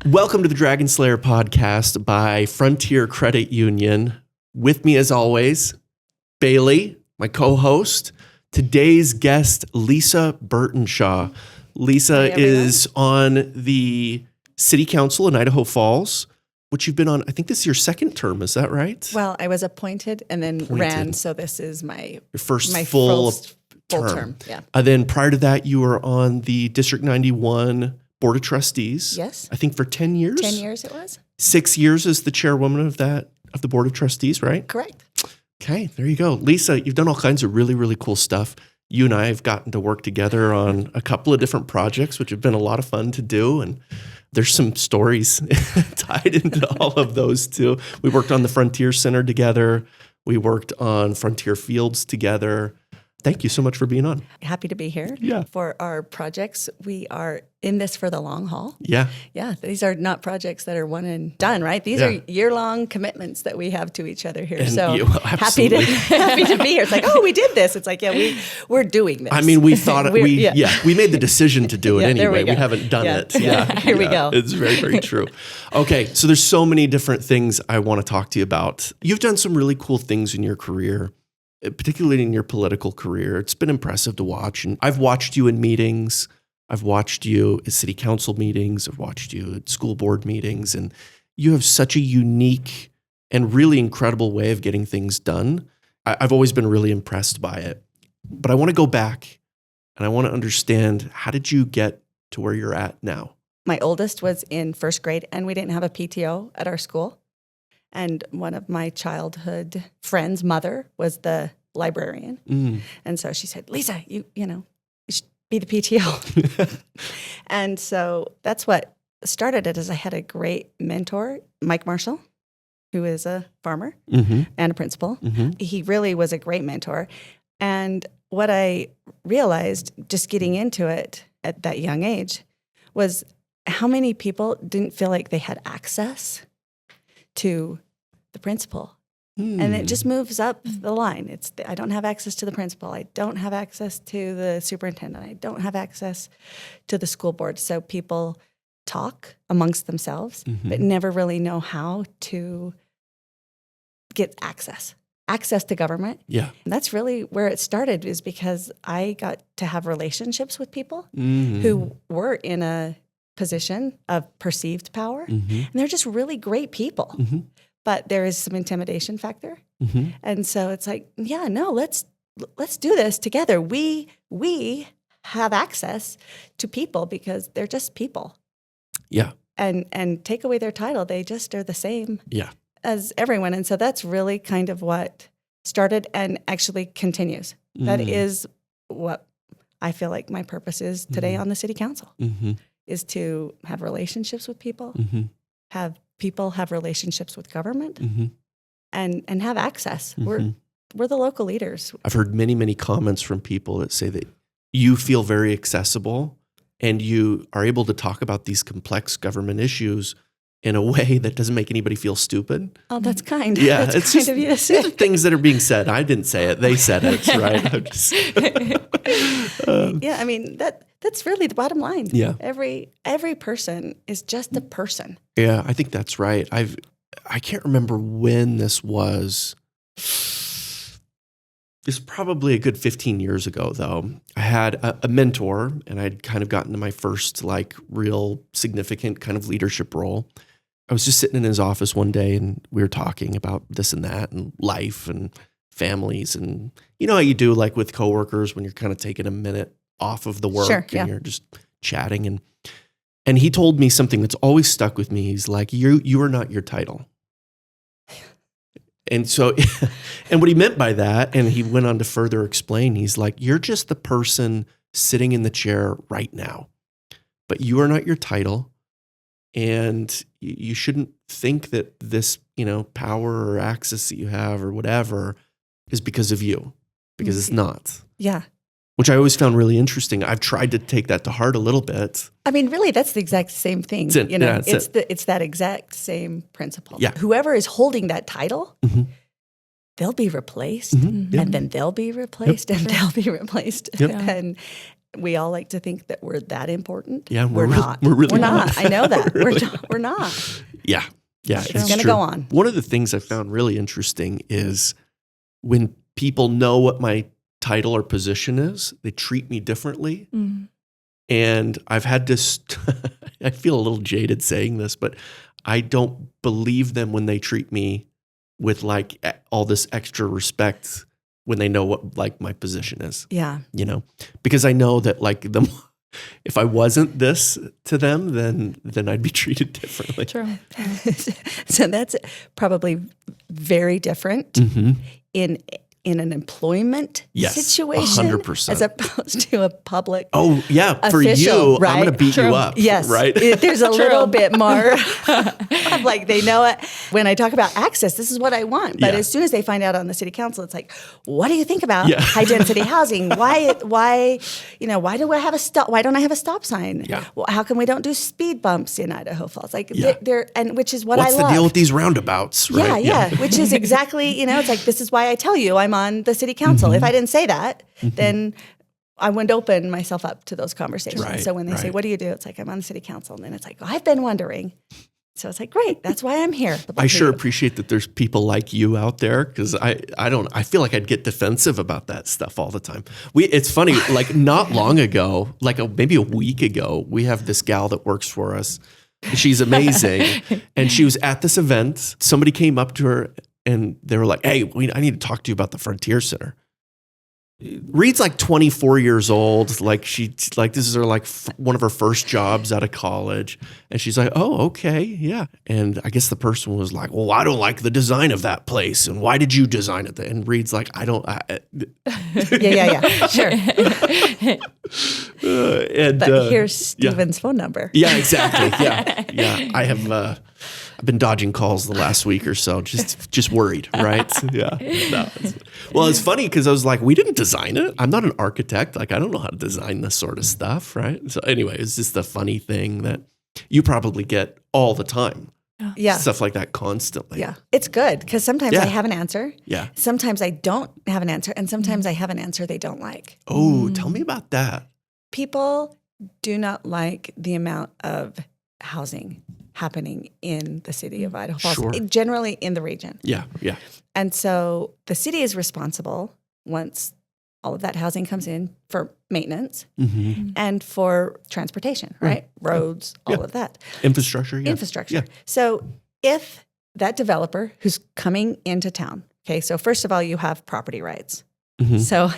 Welcome to the Dragon Slayer podcast by Frontier Credit Union. With me, as always, Bailey, my co-host. Today's guest, Lisa Burtenshaw. Lisa is on the City Council in Idaho Falls, which you've been on, I think this is your second term, is that right? Well, I was appointed and then ran, so this is my first full term. Yeah. Then prior to that, you were on the District 91 Board of Trustees. Yes. I think for 10 years. 10 years it was. 6 years as the chairwoman of the Board of Trustees, right? Correct. Okay, there you go. Lisa, you've done all kinds of really, really cool stuff. You and I have gotten to work together on a couple of different projects, which have been a lot of fun to do. And there's some stories tied into all of those too. We worked on the Frontier Center together. We worked on Frontier Fields together. Thank you so much for being on. Happy to be here. Yeah. For our projects, we are in this for the long haul. Yeah. Yeah. These are not projects that are one and done, right? These are year-long commitments that we have to each other here. And so happy to be here. It's like, oh, we did this. It's like, yeah, we're doing this. I mean, we thought we made the decision to do it anyway. We haven't done it. Yeah. Here we go. It's very, very true. Okay. So there's so many different things I want to talk to you about. You've done some really cool things in your career, particularly in your political career. It's been impressive to watch. And I've watched you in meetings. I've watched you at city council meetings. I've watched you at school board meetings. And you have such a unique and really incredible way of getting things done. I've always been really impressed by it. But I want to go back and I want to understand, how did you get to where you're at now? My oldest was in first grade and we didn't have a PTO at our school. And one of my childhood friends' mother was the librarian. Mm. And so she said, Lisa, you should be the PTO. And so that's what started it, is I had a great mentor, Mike Marshall, who is a farmer and a principal. Mm-hmm. He really was a great mentor. And what I realized just getting into it at that young age was how many people didn't feel like they had access to the principal. And it just moves up the line. I don't have access to the principal. I don't have access to the superintendent. I don't have access to the school board. So people talk amongst themselves, but never really know how to get access to government. Yeah. And that's really where it started, is because I got to have relationships with people who were in a position of perceived power. And they're just really great people. But there is some intimidation factor. And so it's like, let's do this together. We have access to people because they're just people. Yeah. And take away their title, they just are the same as everyone. And so that's really kind of what started and actually continues. That is what I feel like my purpose is today on the city council, is to have relationships with people, have people have relationships with government, and have access. We're the local leaders. I've heard many, many comments from people that say that you feel very accessible and you are able to talk about these complex government issues in a way that doesn't make anybody feel stupid. Oh, that's kind. Yeah, that's it's kind just of you to say. Things that are being said. I didn't say it. They said it, right? I'm just, I mean, that's really the bottom line. Yeah. Every person is just a person. Yeah, I think that's right. I can't remember when this was. It's probably a good 15 years ago, though. I had a mentor, and I'd kind of gotten to my first real significant kind of leadership role. I was just sitting in his office one day, and we were talking about this and that, and life, and families, and you know how you do with coworkers when you're kind of taking a minute off of the work and you're just chatting, and he told me something that's always stuck with me. He's like, "You are not your title." And so, and what he meant by that, and he went on to further explain, he's like, you're just the person sitting in the chair right now, but you are not your title. And you shouldn't think that this, power or access that you have or whatever is because of you, because it's not. Yeah. Which I always found really interesting. I've tried to take that to heart a little bit. I mean, really, that's the exact same thing. It's that exact same principle. Yeah. Whoever is holding that title, they'll be replaced, and then they'll be replaced, and they'll be replaced. Yep. we all like to think that we're that important. Yeah, we're not. We're really not. I know that. We're We're not. Yeah. Yeah. It's going to go on. One of the things I found really interesting is when people know what my title or position is, they treat me differently. Mm. And I've had this, I feel a little jaded saying this, but I don't believe them when they treat me with like all this extra respect when they know what like my position is. Yeah. You know, because I know that like if I wasn't this to them, then I'd be treated differently. True. So that's probably very different in an employment situation 100%. as opposed to a public Oh, yeah. For official, you, right? I'm going to beat you up. Yes. Right? There's a little bit more of like, they know it. When I talk about access, this is what I want. But as soon as they find out on the city council, it's like, what do you think about high density housing? Why, why do I have why don't I have a stop sign? Yeah. Well, how come we don't do speed bumps in Idaho Falls? Like and which is what What's I love. the deal with these roundabouts? Right? Yeah. Which is exactly, it's like, this is why I tell you I'm on the city council. If I didn't say that, then I wouldn't open myself up to those conversations. Right, So when they say, what do you do? It's like, I'm on the city council. And then it's like, I've been wondering. So it's like, great, that's why I'm here. I sure appreciate that there's people like you out there because I feel like I'd get defensive about that stuff all the time. It's funny, like not long ago, like maybe a week ago, we have this gal that works for us. She's amazing. And she was at this event. Somebody came up to her and they were like, hey, I need to talk to you about the Frontier Center. Reed's like 24 years old. Like this is her like one of her first jobs out of college. And she's like, oh, okay. Yeah. And I guess the person was like, well, I don't like the design of that place. And why did you design it? And Reed's like, Yeah. Sure. But here's Steven's phone number. Yeah, exactly. Yeah. I've been dodging calls the last week or so, just worried, right? Yeah. No. Well, it's funny because I was like, we didn't design it. I'm not an architect. Like, I don't know how to design this sort of stuff, right? So anyway, it's just a funny thing that you probably get all the time. Yeah. Stuff like that constantly. Yeah. It's good because sometimes I have an answer. Yeah. Sometimes I don't have an answer. And sometimes I have an answer they don't like. Oh, tell me about that. People do not like the amount of housing happening in the city of Idaho Falls, generally in the region. Yeah. And so the city is responsible once all of that housing comes in for maintenance and for transportation, right? Roads, all of that. Infrastructure. Yeah. So if that developer who's coming into town, okay, so first of all, you have property rights. So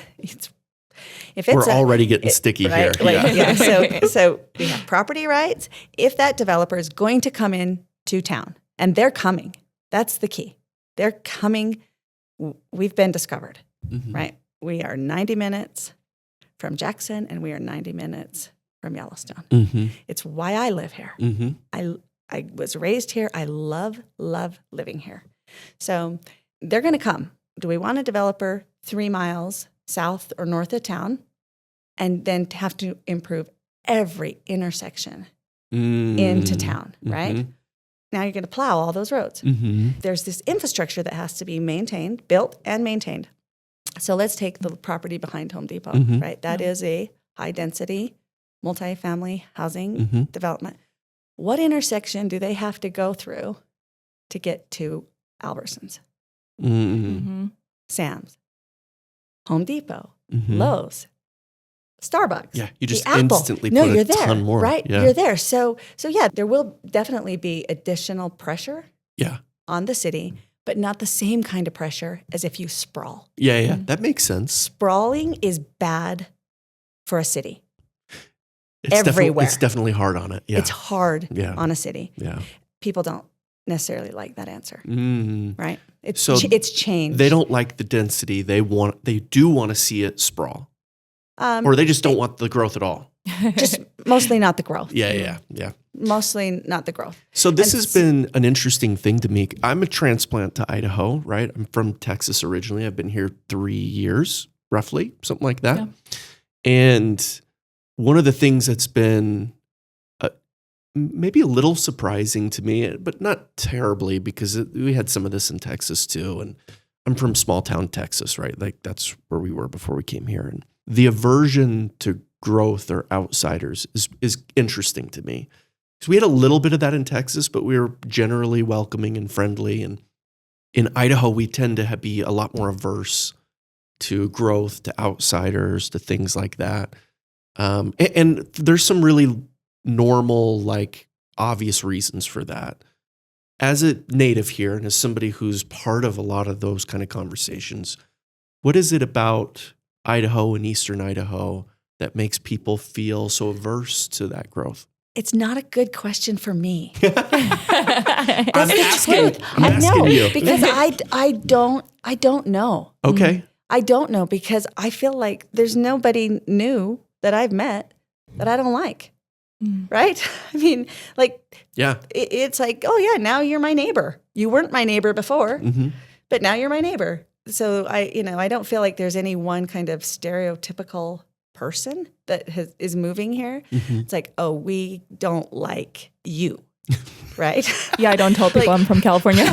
we're already getting sticky here. So we have property rights. If that developer is going to come in to town, and they're coming, that's the key. They're coming. We've been discovered, right? We are 90 minutes from Jackson, and we are 90 minutes from Yellowstone. It's why I live here. I was raised here. I love living here. So they're going to come. Do we want a developer 3 miles south or north of town, and then have to improve every intersection into town, right? Now you're going to plow all those roads. There's this infrastructure that has to be maintained, built and maintained. So let's take the property behind Home Depot, right? That is a high-density, multifamily housing development. What intersection do they have to go through to get to Albertsons? Sam's, Home Depot, Lowe's, Starbucks. Yeah, you just Apple. instantly put a ton more. Right? Yeah. You're there. So yeah, there will definitely be additional pressure on the city, but not the same kind of pressure as if you sprawl. Yeah. That makes sense. Sprawling is bad for a city. It's everywhere. It's definitely hard on it. Yeah. It's hard on a city. Yeah. People don't necessarily like that answer, right? It's changed. They don't like the density. They do want to see it sprawl, or they just don't want the growth at all. Just mostly not the growth. Yeah. Mostly not the growth. So this has been an interesting thing to me. I'm a transplant to Idaho, right? I'm from Texas originally. I've been here 3 years, roughly, something like that. Yeah. And one of the things that's been maybe a little surprising to me, but not terribly, because we had some of this in Texas too. And I'm from small town Texas, right? Like that's where we were before we came here. And the aversion to growth or outsiders is interesting to me. So we had a little bit of that in Texas, but we were generally welcoming and friendly. And in Idaho, we tend to be a lot more averse to growth, to outsiders, to things like that. And there's some really normal, like obvious reasons for that. As a native here and as somebody who's part of a lot of those kind of conversations, what is it about Idaho and Eastern Idaho that makes people feel so averse to that growth? It's not a good question for me. I'm asking you. Because I don't know. Okay. I don't know because I feel like there's nobody new that I've met that I don't like. Right? I mean, like, yeah, it's like, oh yeah, now you're my neighbor. You weren't my neighbor before, but now you're my neighbor. So I don't feel like there's any one kind of stereotypical person that is moving here. It's like, oh, we don't like you, right? Yeah, I don't tell people I'm from California.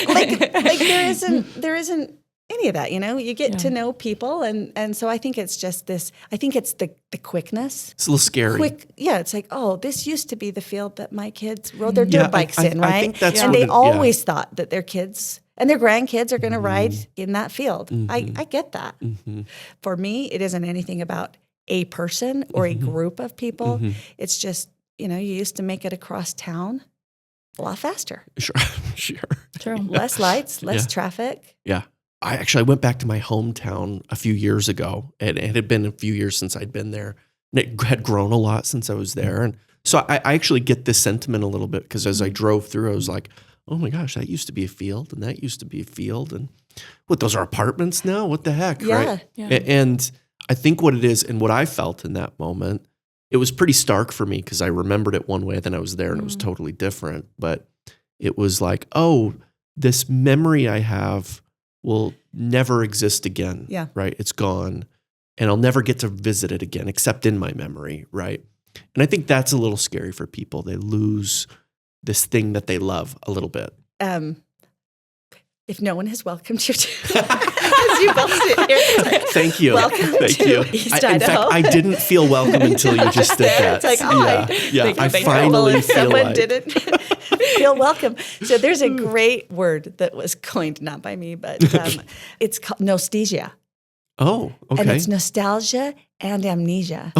Like there isn't any of that, you get to know people. And so I think it's just this, I think it's the quickness. It's a little scary. It's like, oh, this used to be the field that my kids rode their dirt bikes in, right? I think that's and they always thought that their kids and their grandkids are going to ride in that field. I get that. For me, it isn't anything about a person or a group of people. It's just, you used to make it across town a lot faster. Sure. True. Less lights, less traffic. Yeah. I went back to my hometown a few years ago. It had been a few years since I'd been there. And it had grown a lot since I was there. And so I actually get this sentiment a little bit because as I drove through, I was like, oh my gosh, that used to be a field and that used to be a field. And what, those are apartments now? What the heck, right? Yeah. And I think what it is and what I felt in that moment, it was pretty stark for me because I remembered it one way, then I was there and it was totally different. But it was like, oh, this memory I have will never exist again, right? It's gone, and I'll never get to visit it again, except in my memory, right? And I think that's a little scary for people. They lose this thing that they love a little bit. If no one has welcomed you to, as you both sit here, thank you. Welcome to East Idaho. In fact, I didn't feel welcome until you just did that. It's like, I finally feel someone like didn't feel welcome. So there's a great word that was coined, not by me, but it's called nostalgia. Oh, okay. And it's nostalgia and amnesia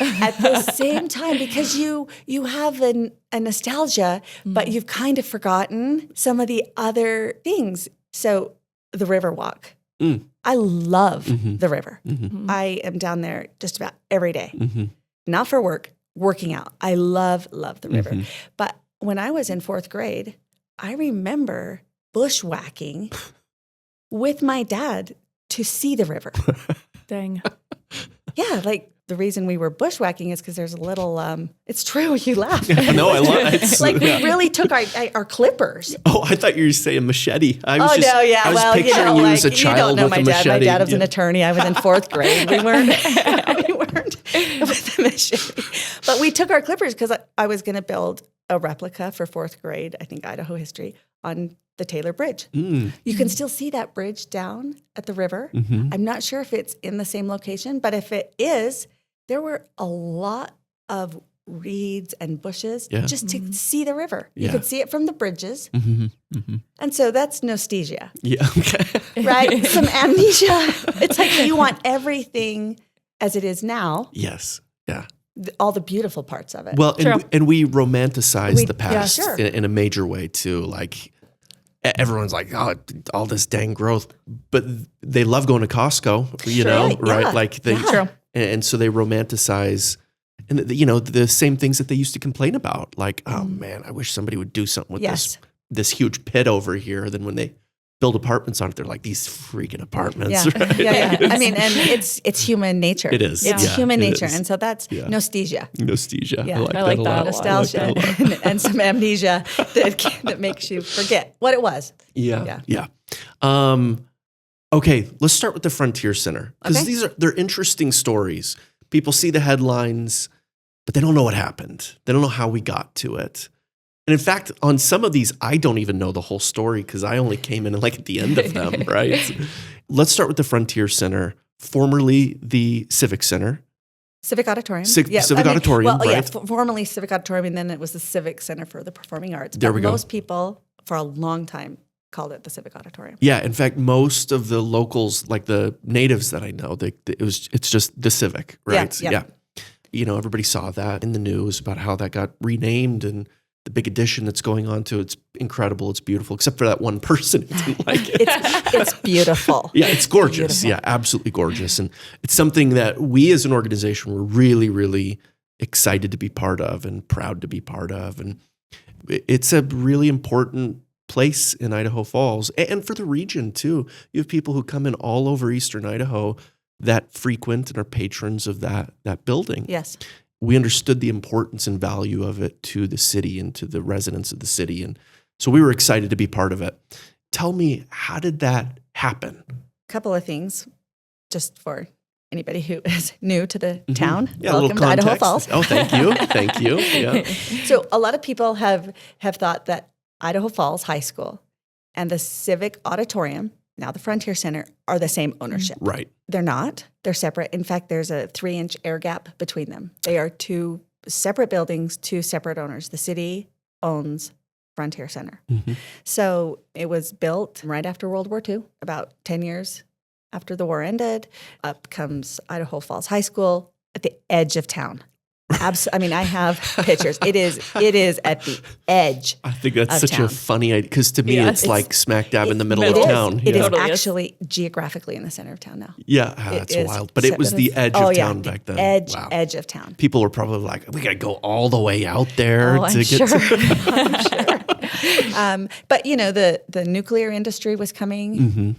at the same time because you have a nostalgia, but you've kind of forgotten some of the other things. So the river walk. I love the river. I am down there just about every day. Not for work, working out. I love the river. But when I was in 4th grade, I remember bushwhacking with my dad to see the river. Dang. Yeah, like the reason we were bushwhacking is because there's a little, it's true, you laugh. No, I love it. Like we really took our clippers. Oh, I thought you were saying machete. I was picturing you as a child you don't know with my a dad. machete. My dad was an attorney. I was in 4th grade. We weren't with the machete. But we took our clippers because I was going to build a replica for 4th grade, I think Idaho history, on the Taylor Bridge. You can still see that bridge down at the river. I'm not sure if it's in the same location, but if it is, there were a lot of reeds and bushes just to see the river. You could see it from the bridges. And so that's nostalgia. Yeah, okay. Right? Some amnesia. It's like you want everything as it is now. Yes, yeah. All the beautiful parts of it. Well, and we romanticize the past sure. in a major way too. Like everyone's like, oh, all this dang growth, but they love going to Costco, you know, right? Like they, and so they romanticize, and the same things that they used to complain about. Like, oh man, I wish somebody would do something with this huge pit over here. Then when they build apartments on it, they're like, these freaking apartments. Yeah. I mean, and it's human nature. It is. It's human nature. And so that's nostalgia. Nostalgia. Yeah. I like that. Nostalgia and some amnesia that makes you forget what it was. Yeah. Okay, let's start with the Frontier Center. Because they're interesting stories. People see the headlines, but they don't know what happened. They don't know how we got to it. And in fact, on some of these, I don't even know the whole story because I only came in like at the end of them, right? Let's start with the Frontier Center, formerly the Civic Center. Civic Auditorium. Civic Auditorium, well, right? Formerly Civic Auditorium, and then it was the Civic Center for the Performing Arts. There we go. Most people, for a long time, called it the Civic Auditorium. Yeah, in fact, most of the locals, like the natives that I know, it's just the Civic, right? Yeah. Everybody saw that in the news about how that got renamed and the big addition that's going on to it. It's incredible. It's beautiful, except for that one person who didn't like it. It's beautiful. Yeah, it's gorgeous. Beautiful. Yeah, absolutely gorgeous. And it's something that we as an organization were really, really excited to be part of and proud to be part of. And it's a really important place in Idaho Falls and for the region too. You have people who come in all over eastern Idaho that frequent and are patrons of that building. Yes. We understood the importance and value of it to the city and to the residents of the city. And so we were excited to be part of it. Tell me, how did that happen? A couple of things, just for anybody who is new to the town. Yeah, Welcome to Idaho Falls. Oh, thank you. Thank you. Yeah. So a lot of people have thought that Idaho Falls High School and the Civic Auditorium, now the Frontier Center, are the same ownership. Right. They're not. They're separate. In fact, there's a 3-inch air gap between them. They are two separate buildings, two separate owners. The city owns Frontier Center. Mm-hmm. So it was built right after World War II, about 10 years after the war ended. Up comes Idaho Falls High School at the edge of town. I have pictures. It is at the edge. I think that's such town. a funny idea because to me, it's like smack dab in the middle of It is. town. It is Totally is. actually geographically in the center of town now. Yeah, that's It is wild. But it was the edge of town back then. Edge of town. People were probably like, we got to go all the way out there I'm to get sure. to. I'm sure. But the nuclear industry was coming Mm-hmm.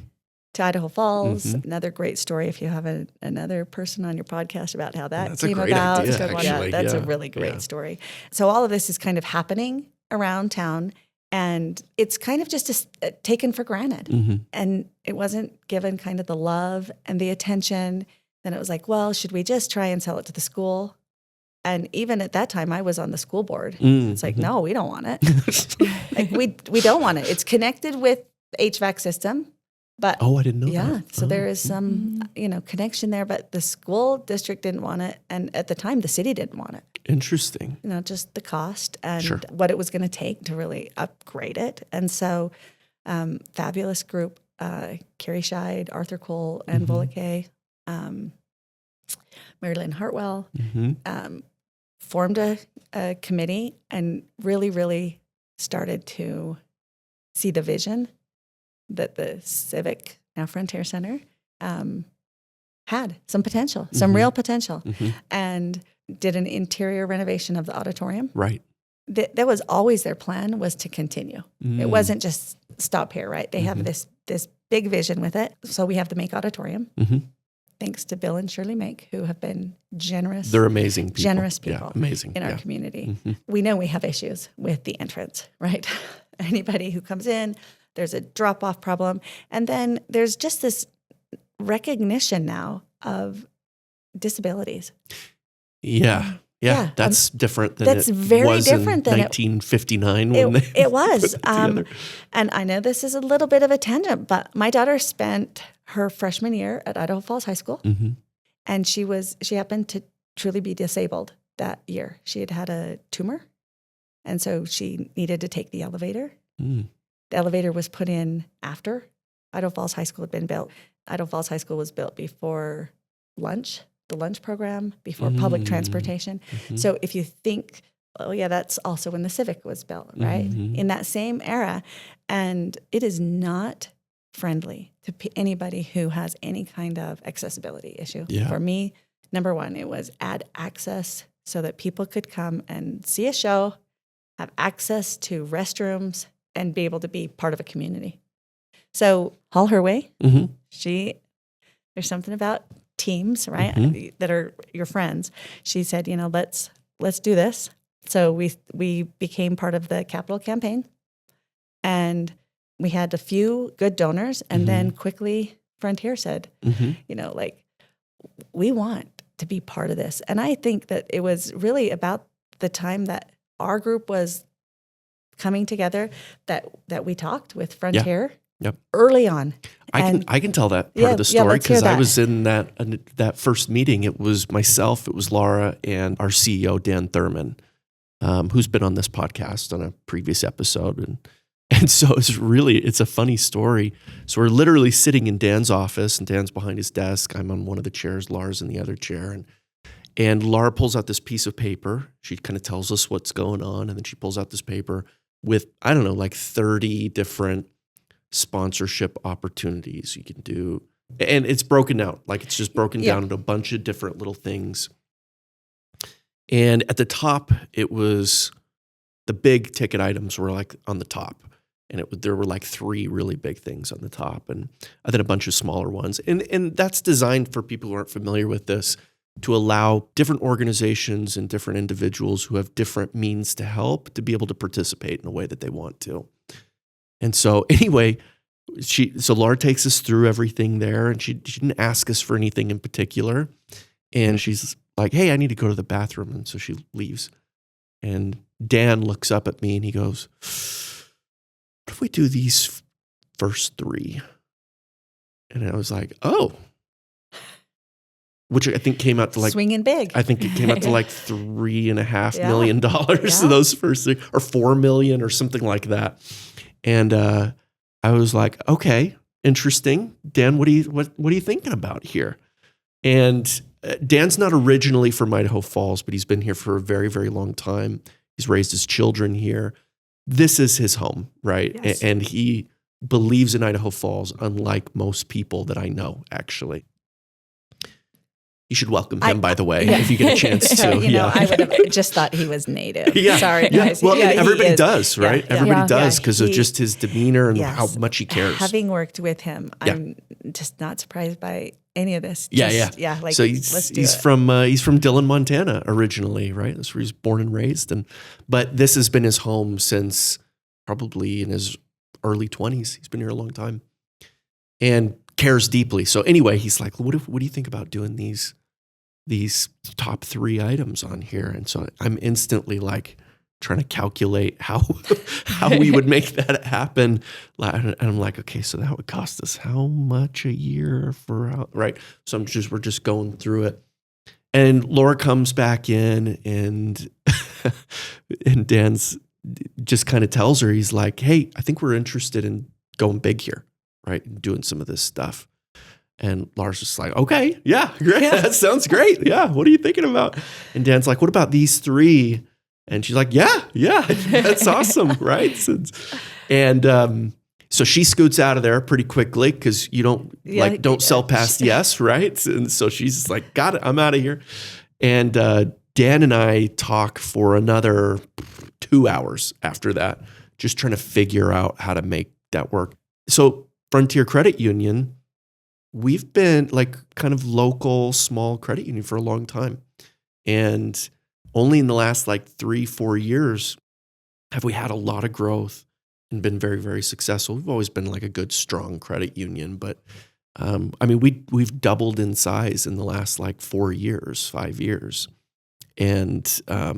to Idaho Falls. Mm-hmm. Another great story if you have another person on your podcast about how that That's a came great about. idea, Yeah, that's a really great Yeah. story. So all of this is kind of happening around town, and it's kind of just taken for granted. Mm-hmm. And it wasn't given kind of the love and the attention. Then it was like, well, should we just try and sell it to the school? And even at that time, I was on the school board. Mm-hmm. It's like, no, we don't want it. Like we don't want it. It's connected with the HVAC system. But Oh, I didn't know yeah, that. so Oh. there is some, connection there, but the school district didn't want it. And at the time, the city didn't want it. Interesting. Just the cost and Sure. what it was going to take to really upgrade it. And so fabulous group, Carrie Scheid, Arthur Cole, and Volake, Mary Lynn Hartwell, Mm-hmm. formed a committee and really, really started to see the vision that the Civic, now Frontier Center, had some potential, some real potential, and did an interior renovation of the auditorium. Right. That was always their plan, was to continue. It wasn't just stop here, right? They have this big vision with it. So we have the Make Auditorium, thanks to Bill and Shirley Make, who have been generous. They're amazing people. Generous people Yeah, amazing. in our community. We know we have issues with the entrance, right? Anybody who comes in, there's a drop-off problem. And then there's just this recognition now of disabilities. Yeah. Yeah, That's different than that's it very was different in than 1959 when they It was. put it together. And I know this is a little bit of a tangent, but my daughter spent her freshman year at Idaho Falls High School, and she happened to truly be disabled that year. She had a tumor, and so she needed to take the elevator. The elevator was put in after Idaho Falls High School had been built. Idaho Falls High School was built before lunch, the lunch program, before public transportation. So if you think, oh yeah, that's also when the Civic was built, right? In that same era. And it is not friendly to anybody who has any kind of accessibility issue. Yeah. For me, number one, it was add access so that people could come and see a show, have access to restrooms, and be able to be part of a community. So Hall Herway, there's something about teams, right, that are your friends. She said, let's do this. So we became part of the capital campaign, and we had a few good donors, and then quickly Frontier said, we want to be part of this. And I think that it was really about the time that our group was coming together that we talked with Frontier Yep. early on. I can tell that part of the story because I was in that first meeting. It was myself, it was Laura, and our CEO Dan Thurman, who's been on this podcast on a previous episode, and so it's a funny story. So we're literally sitting in Dan's office, and Dan's behind his desk. I'm on one of the chairs, Laura's in the other chair, and Laura pulls out this piece of paper. She kind of tells us what's going on, and then she pulls out this paper with, I don't know, like 30 different sponsorship opportunities you can do. And it's broken out. Like it's just broken down into a bunch of different little things. And at the top, it was the big ticket items were like on the top. And there were like 3 really big things on the top and then a bunch of smaller ones. And that's designed for people who aren't familiar with this to allow different organizations and different individuals who have different means to help to be able to participate in a way that they want to. And so anyway, so Laura takes us through everything there, and she didn't ask us for anything in particular. And she's like, hey, I need to go to the bathroom. And so she leaves. And Dan looks up at me and he goes, what if we do these first 3? And I was like, oh. Which I think came out to like swinging big. I think it came out to like $3.5 million. So those first 3, or $4 million or something like that. And I was like, okay, interesting. Dan, what are you thinking about here? And Dan's not originally from Idaho Falls, but he's been here for a very, very long time. He's raised his children here. This is his home, right? Yes. And he believes in Idaho Falls, unlike most people that I know, actually. You should welcome him, by the way, if you get a chance to. I would have just thought he was native. Sorry, guys. Well, everybody does, right? Yeah. Everybody does because of just his demeanor and how much he cares. Having worked with him, I'm just not surprised by any of this. Like, so he's from Dillon, Montana originally, right? That's where he's born and raised. But this has been his home since probably in his early 20s. He's been here a long time and cares deeply. So anyway, he's like, what do you think about doing these top 3 items on here? And so I'm instantly like trying to calculate how we would make that happen. And I'm like, okay, so that would cost us how much a year right? So we're just going through it. And Laura comes back in and Dan's just kind of tells her, he's like, hey, I think we're interested in going big here, right? Doing some of this stuff. And Laura's just like, okay, yeah, great. Yeah. That sounds great. Yeah, what are you thinking about? And Dan's like, what about these 3? And she's like, yeah, that's awesome, right? And so she scoots out of there pretty quickly because you don't sell past yes, right? And so she's just like, got it, I'm out of here. And Dan and I talk for another 2 hours after that, just trying to figure out how to make that work. So Frontier Credit Union, we've been like kind of local, small credit union for a long time. And only in the last like 3-4 years have we had a lot of growth and been very, very successful. We've always been like a good, strong credit union. But we've doubled in size in the last like 5 years. And a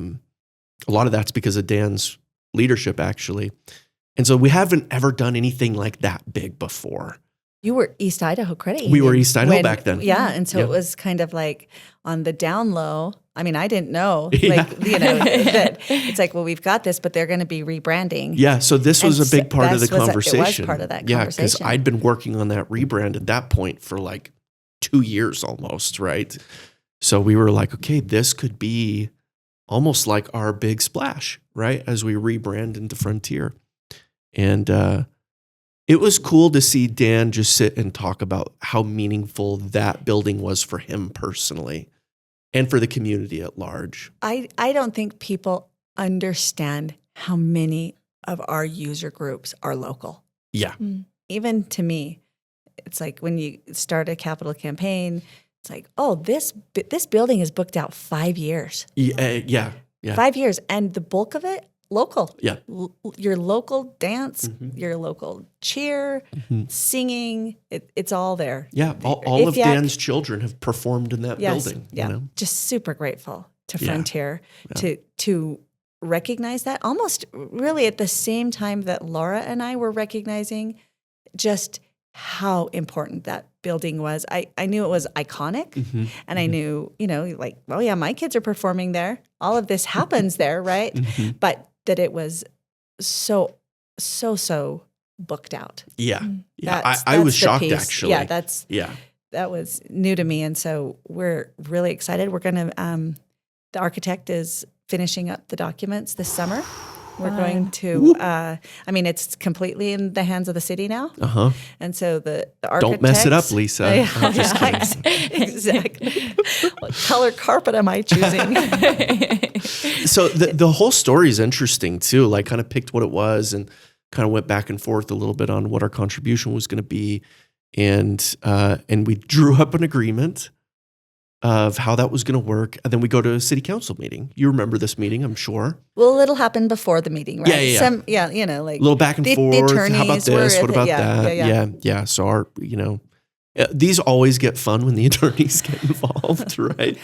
lot of that's because of Dan's leadership, actually. And so we haven't ever done anything like that big before. You were East Idaho Credit Union. We were East Idaho back then. Yeah, and so it was kind of like on the down low. I mean, I didn't know, that it's like, well, we've got this, but they're going to be rebranding. Yeah, so this was a big part of the conversation. It was part of that conversation. Yeah, because I'd been working on that rebrand at that point for like 2 years almost, right? So we were like, okay, this could be almost like our big splash, right? As we rebrand into Frontier. And it was cool to see Dan just sit and talk about how meaningful that building was for him personally and for the community at large. I don't think people understand how many of our user groups are local. Yeah. Even to me, it's like when you start a capital campaign, it's like, oh, this building is booked out 5 years. Yeah. 5 years. And the bulk of it, local. Yeah. Your local dance, your local cheer, singing, it's all there. Yeah. All of Dan's children have performed in that building. Yeah. You know? Just super grateful to Frontier to recognize that almost really at the same time that Laura and I were recognizing just how important that building was. I knew it was iconic, and I knew, like, oh yeah, my kids are performing there. All of this happens there, right? But that it was so booked out. Yeah. Yeah. I was shocked, actually. Yeah, that was new to me. And so we're really excited. We're going to, the architect is finishing up the documents this summer. We're going to, it's completely in the hands of the city now. And so the architect. Don't mess it up, Lisa. I'm just kidding. Exactly. What color carpet am I choosing? So the whole story is interesting too. Like, kind of picked what it was and kind of went back and forth a little bit on what our contribution was going to be. And we drew up an agreement of how that was going to work. And then we go to a city council meeting. You remember this meeting, I'm sure. Well, a little happened before the meeting, right? Yeah. Like a little back and forth. How about this? What about that? Yeah. So our, these always get fun when the attorneys get involved, right?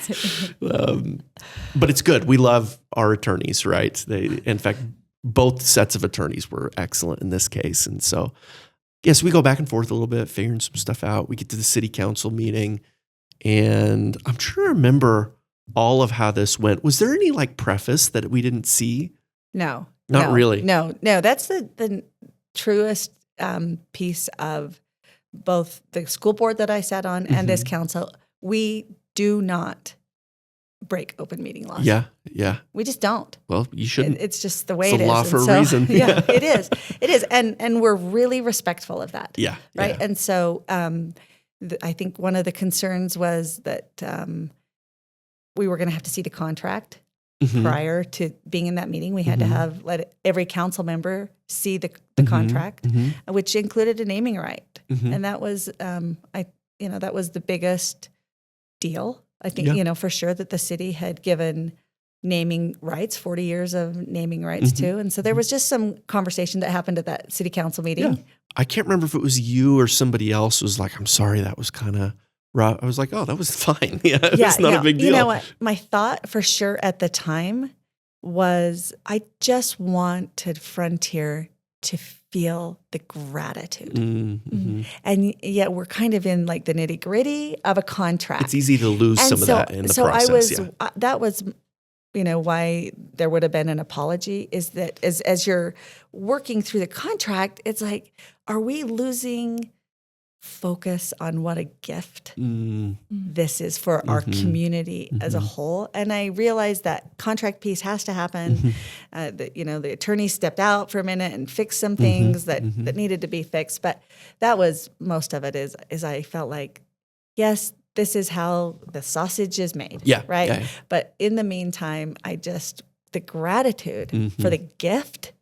But it's good. We love our attorneys, right? In fact, both sets of attorneys were excellent in this case. And so, yes, we go back and forth a little bit, figuring some stuff out. We get to the city council meeting, and I'm trying to remember all of how this went. Was there any like preface that we didn't see? No. Not really. No. That's the truest piece of both the school board that I sat on and this council. We do not break open meeting laws. Yeah. We just don't. Well, you shouldn't. It's just the way it's it is. It's a law for a reason. Yeah, it is. It is. And we're really respectful of that. Yeah. Right. Yeah. And so I think one of the concerns was that we were going to have to see the contract prior to being in that meeting. We had to let every council member see the contract, which included a naming right. And that was, that was the biggest deal. I think, for sure that the city had given naming rights, 40 years of naming rights too. And so there was just some conversation that happened at that city council meeting. Yeah. I can't remember if it was you or somebody else was like, I'm sorry, that was kind of rough. I was like, oh, that was fine. It's not a big deal. You know what? My thought for sure at the time was I just wanted Frontier to feel the gratitude. And yet we're kind of in like the nitty gritty of a contract. It's easy to lose some of that in the process. That was, why there would have been an apology is that as you're working through the contract, it's like, are we losing focus on what a gift this is for our community as a whole? And I realized that contract piece has to happen. The attorney stepped out for a minute and fixed some things that needed to be fixed. But that was most of it is I felt like, yes, this is how the sausage is made. Yeah. Right. Yeah. But in the meantime, the gratitude for the gift,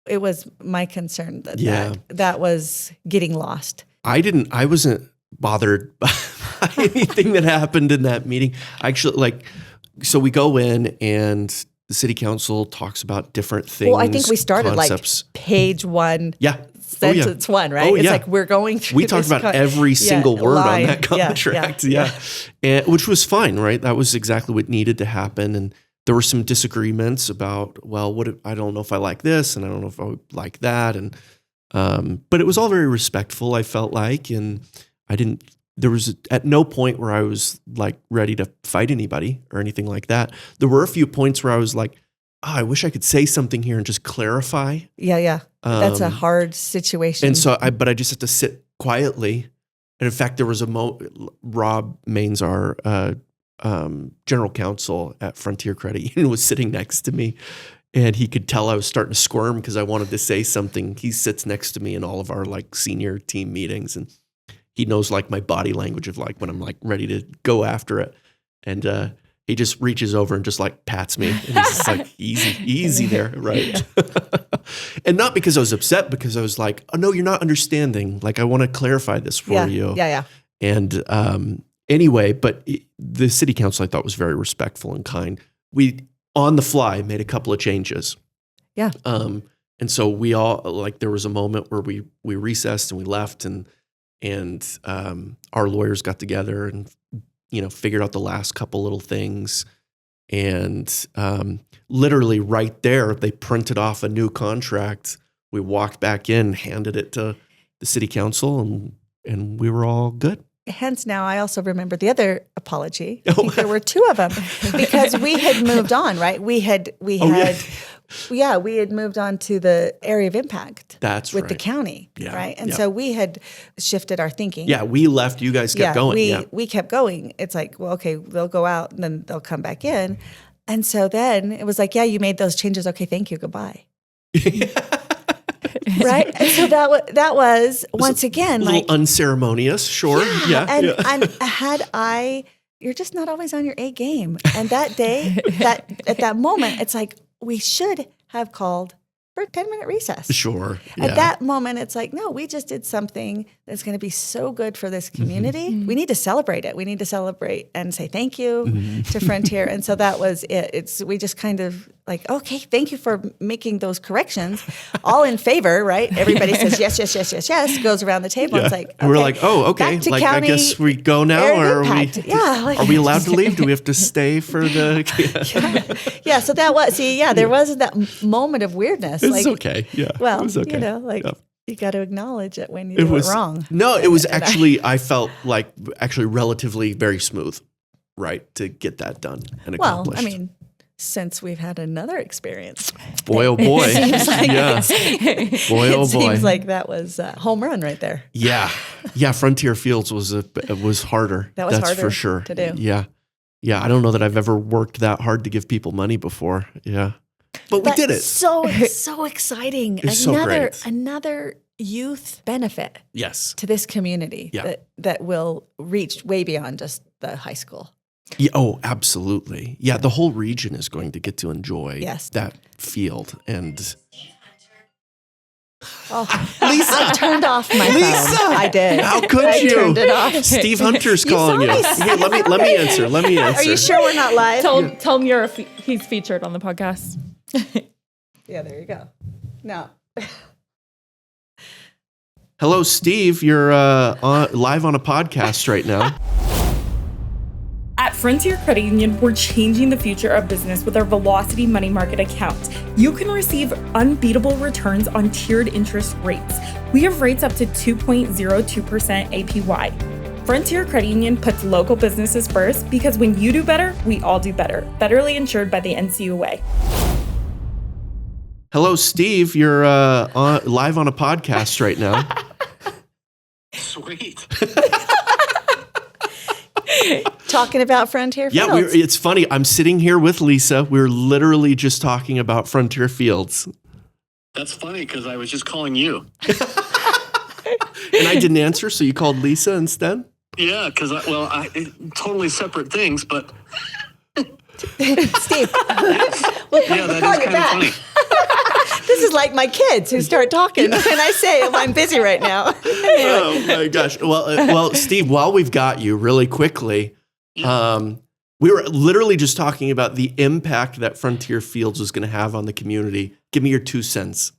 it was my concern that was getting lost. I wasn't bothered by anything that happened in that meeting. Actually, so we go in and the city council talks about different things. Well, I think we started concepts. Like page one. Yeah. Sentence one, right? It's like we're going through. We talked about every single word on that contract. And, which was fine, right? That was exactly what needed to happen. And there were some disagreements about, well, I don't know if I like this and I don't know if I would like that. And but it was all very respectful, I felt like, and there was at no point where I was like ready to fight anybody or anything like that. There were a few points where I was like, I wish I could say something here and just clarify. Yeah. That's a hard situation. And so but I just had to sit quietly. And in fact, there was Rob Maines, our general counsel at Frontier Credit Union, was sitting next to me. And he could tell I was starting to squirm because I wanted to say something. He sits next to me in all of our like senior team meetings, and he knows like my body language of like when I'm like ready to go after it. And he just reaches over and just like pats me, and he's just like, easy there, right? And not because I was upset, because I was like, oh no, you're not understanding. Like I want to clarify this for you. Yeah. And anyway, but the city council I thought was very respectful and kind. We on the fly made a couple of changes. Yeah. And so we all there was a moment where we recessed and we left, and our lawyers got together and figured out the last couple little things, and literally right there they printed off a new contract. We walked back in, handed it to the city council, and we were all good. Hence, now I also remember the other apology. I think there were two of them because we had moved on, right? We had moved on to the area of impact. That's with right. the county, Yeah, right? And yeah. so we had shifted our thinking. Yeah, we left. You guys kept going. We kept going. It's like, well, okay, they'll go out and then they'll come back in. And so then it was like, yeah, you made those changes. Okay, thank you. Goodbye. Right? And so that was once again a like little unceremonious, sure. Yeah. And you're just not always on your A game. And that day, at that moment, it's like we should have called for a 10-minute recess. Sure. At that moment, it's like, no, we just did something that's going to be so good for this community. We need to celebrate it. We need to celebrate and say thank you to Frontier. And so that was it. We just kind of like, okay, thank you for making those corrections. All in favor, right? Everybody says yes, yes, yes, yes, yes. Goes around the table. Yeah. It's like, okay, and we're like, oh, okay. back to Like, I county guess we go now, area or impact. are we allowed to leave? Do we have to stay for the? Yeah. So that was there wasn't that moment of weirdness. It's okay. Yeah. Well, it was okay. You got to acknowledge it when you do it wrong. No, it was actually, I felt like relatively very smooth, right, to get that done and accomplished. Well, I mean, since we've had another experience. Boy, oh boy. Yeah. Boy, oh boy. It seems like that was a home run right there. Yeah. Yeah, Frontier Fields was harder. That was That's harder for sure. to do. Yeah. Yeah, I don't know that I've ever worked that hard to give people money before. Yeah. But we did it. So exciting. It's so great. Another youth benefit Yes. to this community Yeah. that will reach way beyond just the high school. Yeah, oh, absolutely. Yeah, the whole region is going to get to enjoy that field. And Lisa, I turned off my phone. I did. How could you? I turned it off. Steve Hunter's calling you. saw me. Here, let me answer. Let me answer. Are you sure we're not live? Tell him he's featured on the podcast. Yeah, there you go. No. Hello, Steve. You're live on a podcast right now. At Frontier Credit Union, we're changing the future of business with our Velocity Money Market account. You can receive unbeatable returns on tiered interest rates. We have rates up to 2.02% APY. Frontier Credit Union puts local businesses first because when you do better, we all do better. Federally insured by the NCUA. Hello, Steve. You're live on a podcast right now. Sweet. Talking about Frontier Fields. Yeah, it's funny. I'm sitting here with Lisa. We're literally just talking about Frontier Fields. That's funny because I was just calling you. And I didn't answer, so you called Lisa instead? Yeah, because totally separate things, but Steve. yeah, that is kind of funny. This is like my kids who start talking and I say, I'm busy right now. Oh my gosh. Well, Steve, while we've got you really quickly, we were literally just talking about the impact that Frontier Fields was going to have on the community. Give me your 2 cents.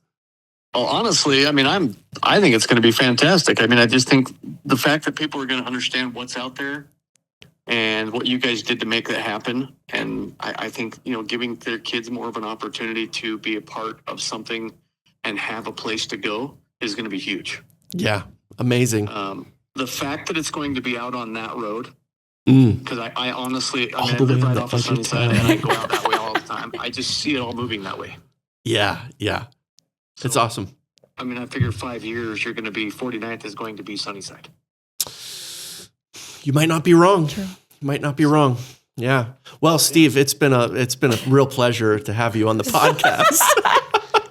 Well, honestly, I think it's going to be fantastic. I just think the fact that people are going to understand what's out there and what you guys did to make that happen. And I think, giving their kids more of an opportunity to be a part of something and have a place to go is going to be huge. Yeah, amazing. The fact that it's going to be out on that road, because I honestly, I live right off of Sunset and I go out that way all the time. I just see it all moving that way. Yeah. It's awesome. I figure 5 years, you're going to be 49th is going to be Sunnyside. You might not be wrong. True. You might not be wrong. Yeah. Well, Steve, it's been a real pleasure to have you on the podcast.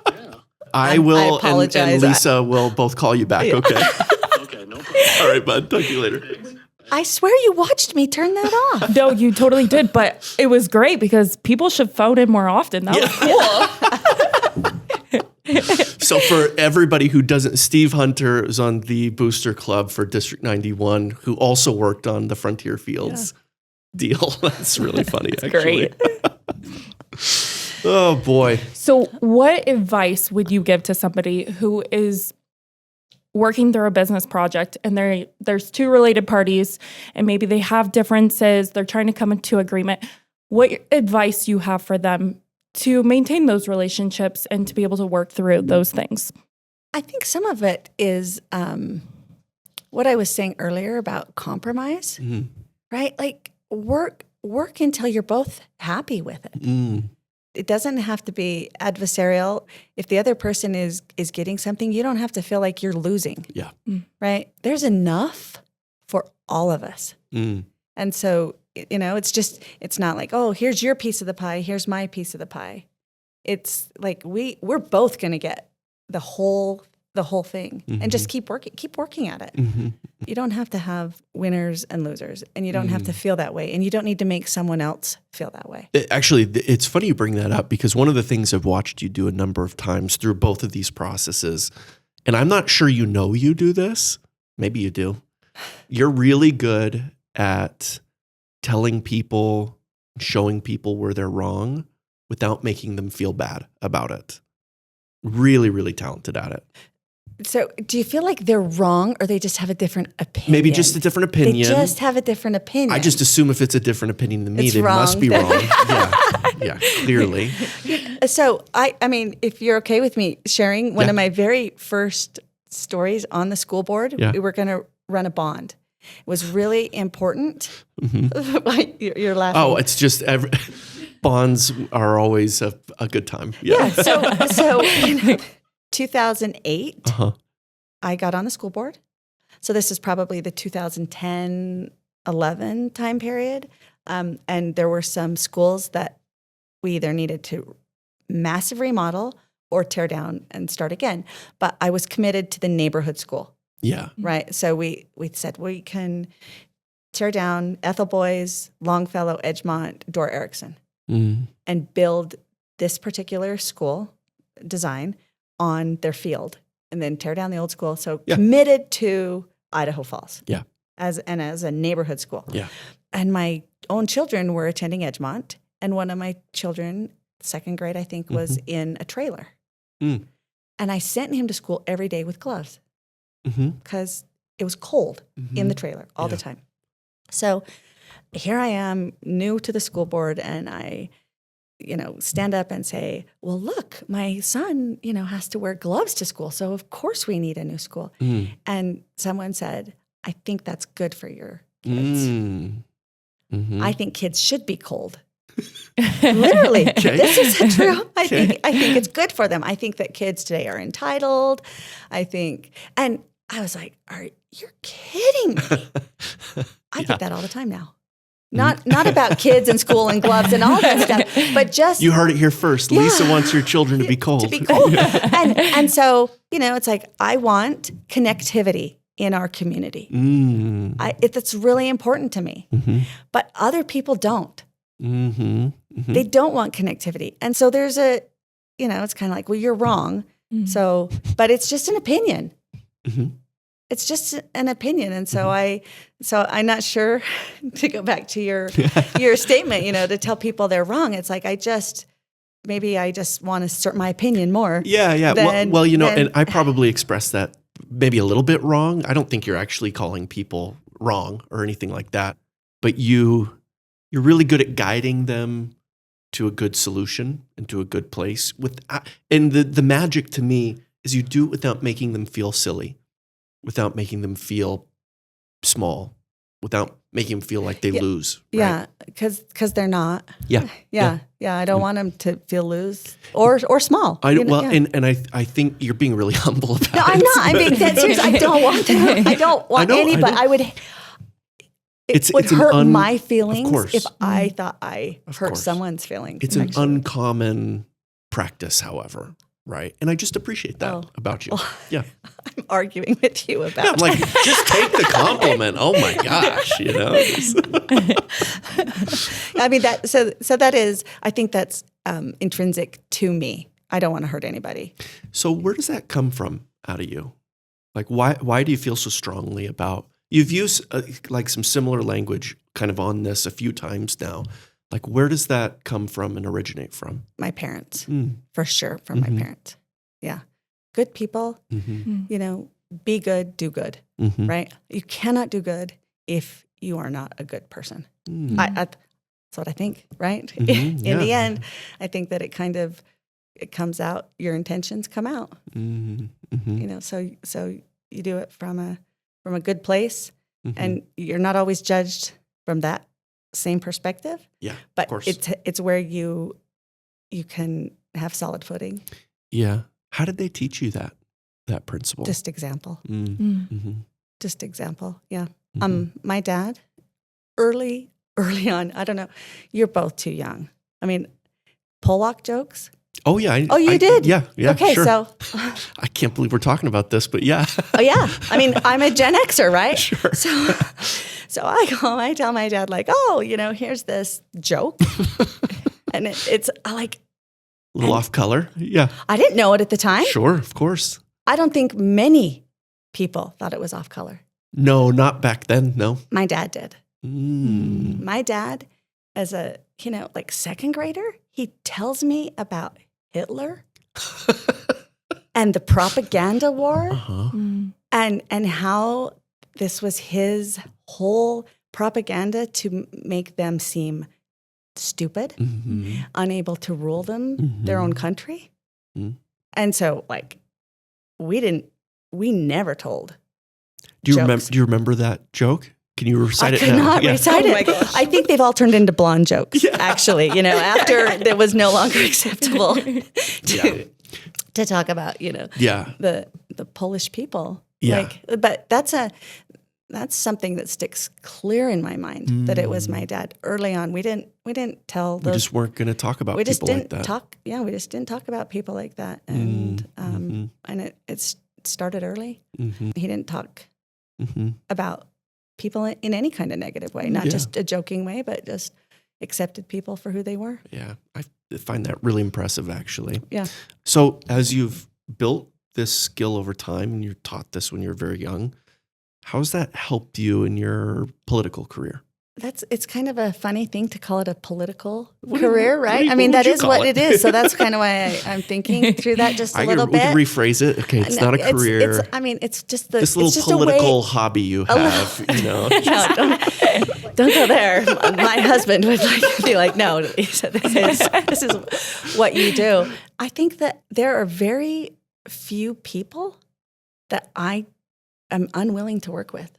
Yeah. I will apologize. and Lisa will both call you back. Okay. Okay, no problem. All right, bud. Talk to you later. Thanks. I swear you watched me turn that off. No, you totally did, but it was great because people should phone in more often. That was cool. So for everybody who doesn't, Steve Hunter is on the Booster Club for District 91, who also worked on the Frontier Fields deal. That's really funny, actually. Great. Oh, boy. So what advice would you give to somebody who is working through a business project and there's two related parties and maybe they have differences, they're trying to come into agreement? What advice do you have for them to maintain those relationships and to be able to work through those things? I think some of it is what I was saying earlier about compromise, right? Like work until you're both happy with it. It doesn't have to be adversarial. If the other person is getting something, you don't have to feel like you're losing. Yeah. Right? There's enough for all of us. And so, it's not like, oh, here's your piece of the pie, here's my piece of the pie. It's like we're both going to get the whole thing, and just keep working at it. You don't have to have winners and losers, and you don't have to feel that way, and you don't need to make someone else feel that way. Actually, it's funny you bring that up, because one of the things I've watched you do a number of times through both of these processes, and I'm not sure you do this, maybe you do, you're really good at telling people, showing people where they're wrong without making them feel bad about it. Really, really talented at it. So do you feel like they're wrong, or they just have a different opinion? Maybe just a different opinion. They just have a different opinion. I just assume if it's a different opinion than me, It's they wrong. must be wrong. Yeah, clearly. So I mean, if you're okay with me sharing one of my very first stories on the school board, we were going to run a bond. It was really important. You're laughing. Oh, it's just bonds are always a good time. Yeah. So 2008, I got on the school board. So this is probably the 2010-11 time period. And there were some schools that we either needed to massive remodel or tear down and start again. But I was committed to the neighborhood school. Yeah. Right. So we said we can tear down Ethel Boys, Longfellow, Edgemont, Dora Erickson, and build this particular school design on their field, and then tear down the old school. So committed to Idaho Falls. Yeah. As a neighborhood school. Yeah. And my own children were attending Edgemont, and one of my children, second grade, I think, was in a trailer. And I sent him to school every day with gloves because it was cold in the trailer all the time. So here I am, new to the school board, and I, stand up and say, well, look, my son, has to wear gloves to school. So of course we need a new school. And someone said, I think that's good for your kids. I think kids should be cold. Literally, this is true. I think it's good for them. I think that kids today are entitled. And I was like, you're kidding me. I think that all the time now. Not about kids and school and gloves and all that stuff, but just you heard it here first. Lisa wants your children to be cold. To be cold. and so, it's like I want connectivity in our community. It's really important to me. But other people don't. They don't want connectivity. And so there's it's kind of like, well, you're wrong. So, but it's just an opinion. It's just an opinion. And so I'm not sure, to go back to your statement, to tell people they're wrong. It's like, maybe I just want to assert my opinion more. Yeah. And I probably expressed that maybe a little bit wrong. I don't think you're actually calling people wrong or anything like that, but you're really good at guiding them to a good solution and to a good place. And the magic to me is you do it without making them feel silly, without making them feel small, without making them feel like they lose. Right? Yeah, because they're not. Yeah. I don't want them to feel lose or small. And I think you're being really humble about it. No, I'm not. I'm being dead serious. I don't want them. I don't want anybody. It would hurt my feelings if I thought I hurt someone's feelings. It's an uncommon practice, however. Right. And I just appreciate that about you. Yeah. I'm arguing with you about I'm like, just take the compliment. Oh my gosh, I mean, I think that's intrinsic to me. I don't want to hurt anybody. So where does that come from out of you? Like, why do you feel so strongly about, you've used like some similar language kind of on this a few times now. Like, where does that come from and originate from? My parents, for sure, from my parents. Yeah. Good people, be good, do good, right? You cannot do good if you are not a good person. That's what I think, right? In the end, I think that it kind of it comes out, your intentions come out. You know, so you do it from a good place, and you're not always judged from that same perspective. Yeah, but of course. it's where you can have solid footing. Yeah. How did they teach you that principle? Just example. Just example. Yeah. My dad, early on, I don't know, you're both too young. I mean, Pollock jokes. Oh yeah. You did? Yeah. Okay, sure. so I can't believe we're talking about this, but yeah. oh yeah. I mean, I'm a Gen Xer, right? Sure. So I go home, I tell my dad, like, oh, you know, here's this joke. And it's like A little off color. Yeah. I didn't know it at the time. Sure, of course. I don't think many people thought it was off color. No, not back then. No. My dad did. My dad, as a, like second grader, he tells me about Hitler and the propaganda war and how this was his whole propaganda to make them seem stupid, unable to rule their own country. And so, like, we never told. Do you remember that joke? Can you recite it now? I cannot recite it. Gosh. I think they've all turned into blonde jokes, actually, after it was no longer acceptable to talk about, the Polish people. Yeah. But that's something that sticks clear in my mind, that it was my dad. Early on, we didn't tell those. We just weren't going to talk about people like that. We just didn't talk about people like that. And and it started early. He didn't talk about people in any kind of negative way, not just a joking way, but just accepted people for who they were. Yeah, I find that really impressive, actually. Yeah. So as you've built this skill over time, and you're taught this when you're very young, how has that helped you in your political career? It's kind of a funny thing to call it a political career, right? I mean, that is what it is. So that's kind of why I'm thinking through that just a little bit. We can rephrase it. Okay, it's not a career. It's just this little political hobby you have. No, don't go there. My husband would be like, no, Lisa, this is what you do. I think that there are very few people that I am unwilling to work with.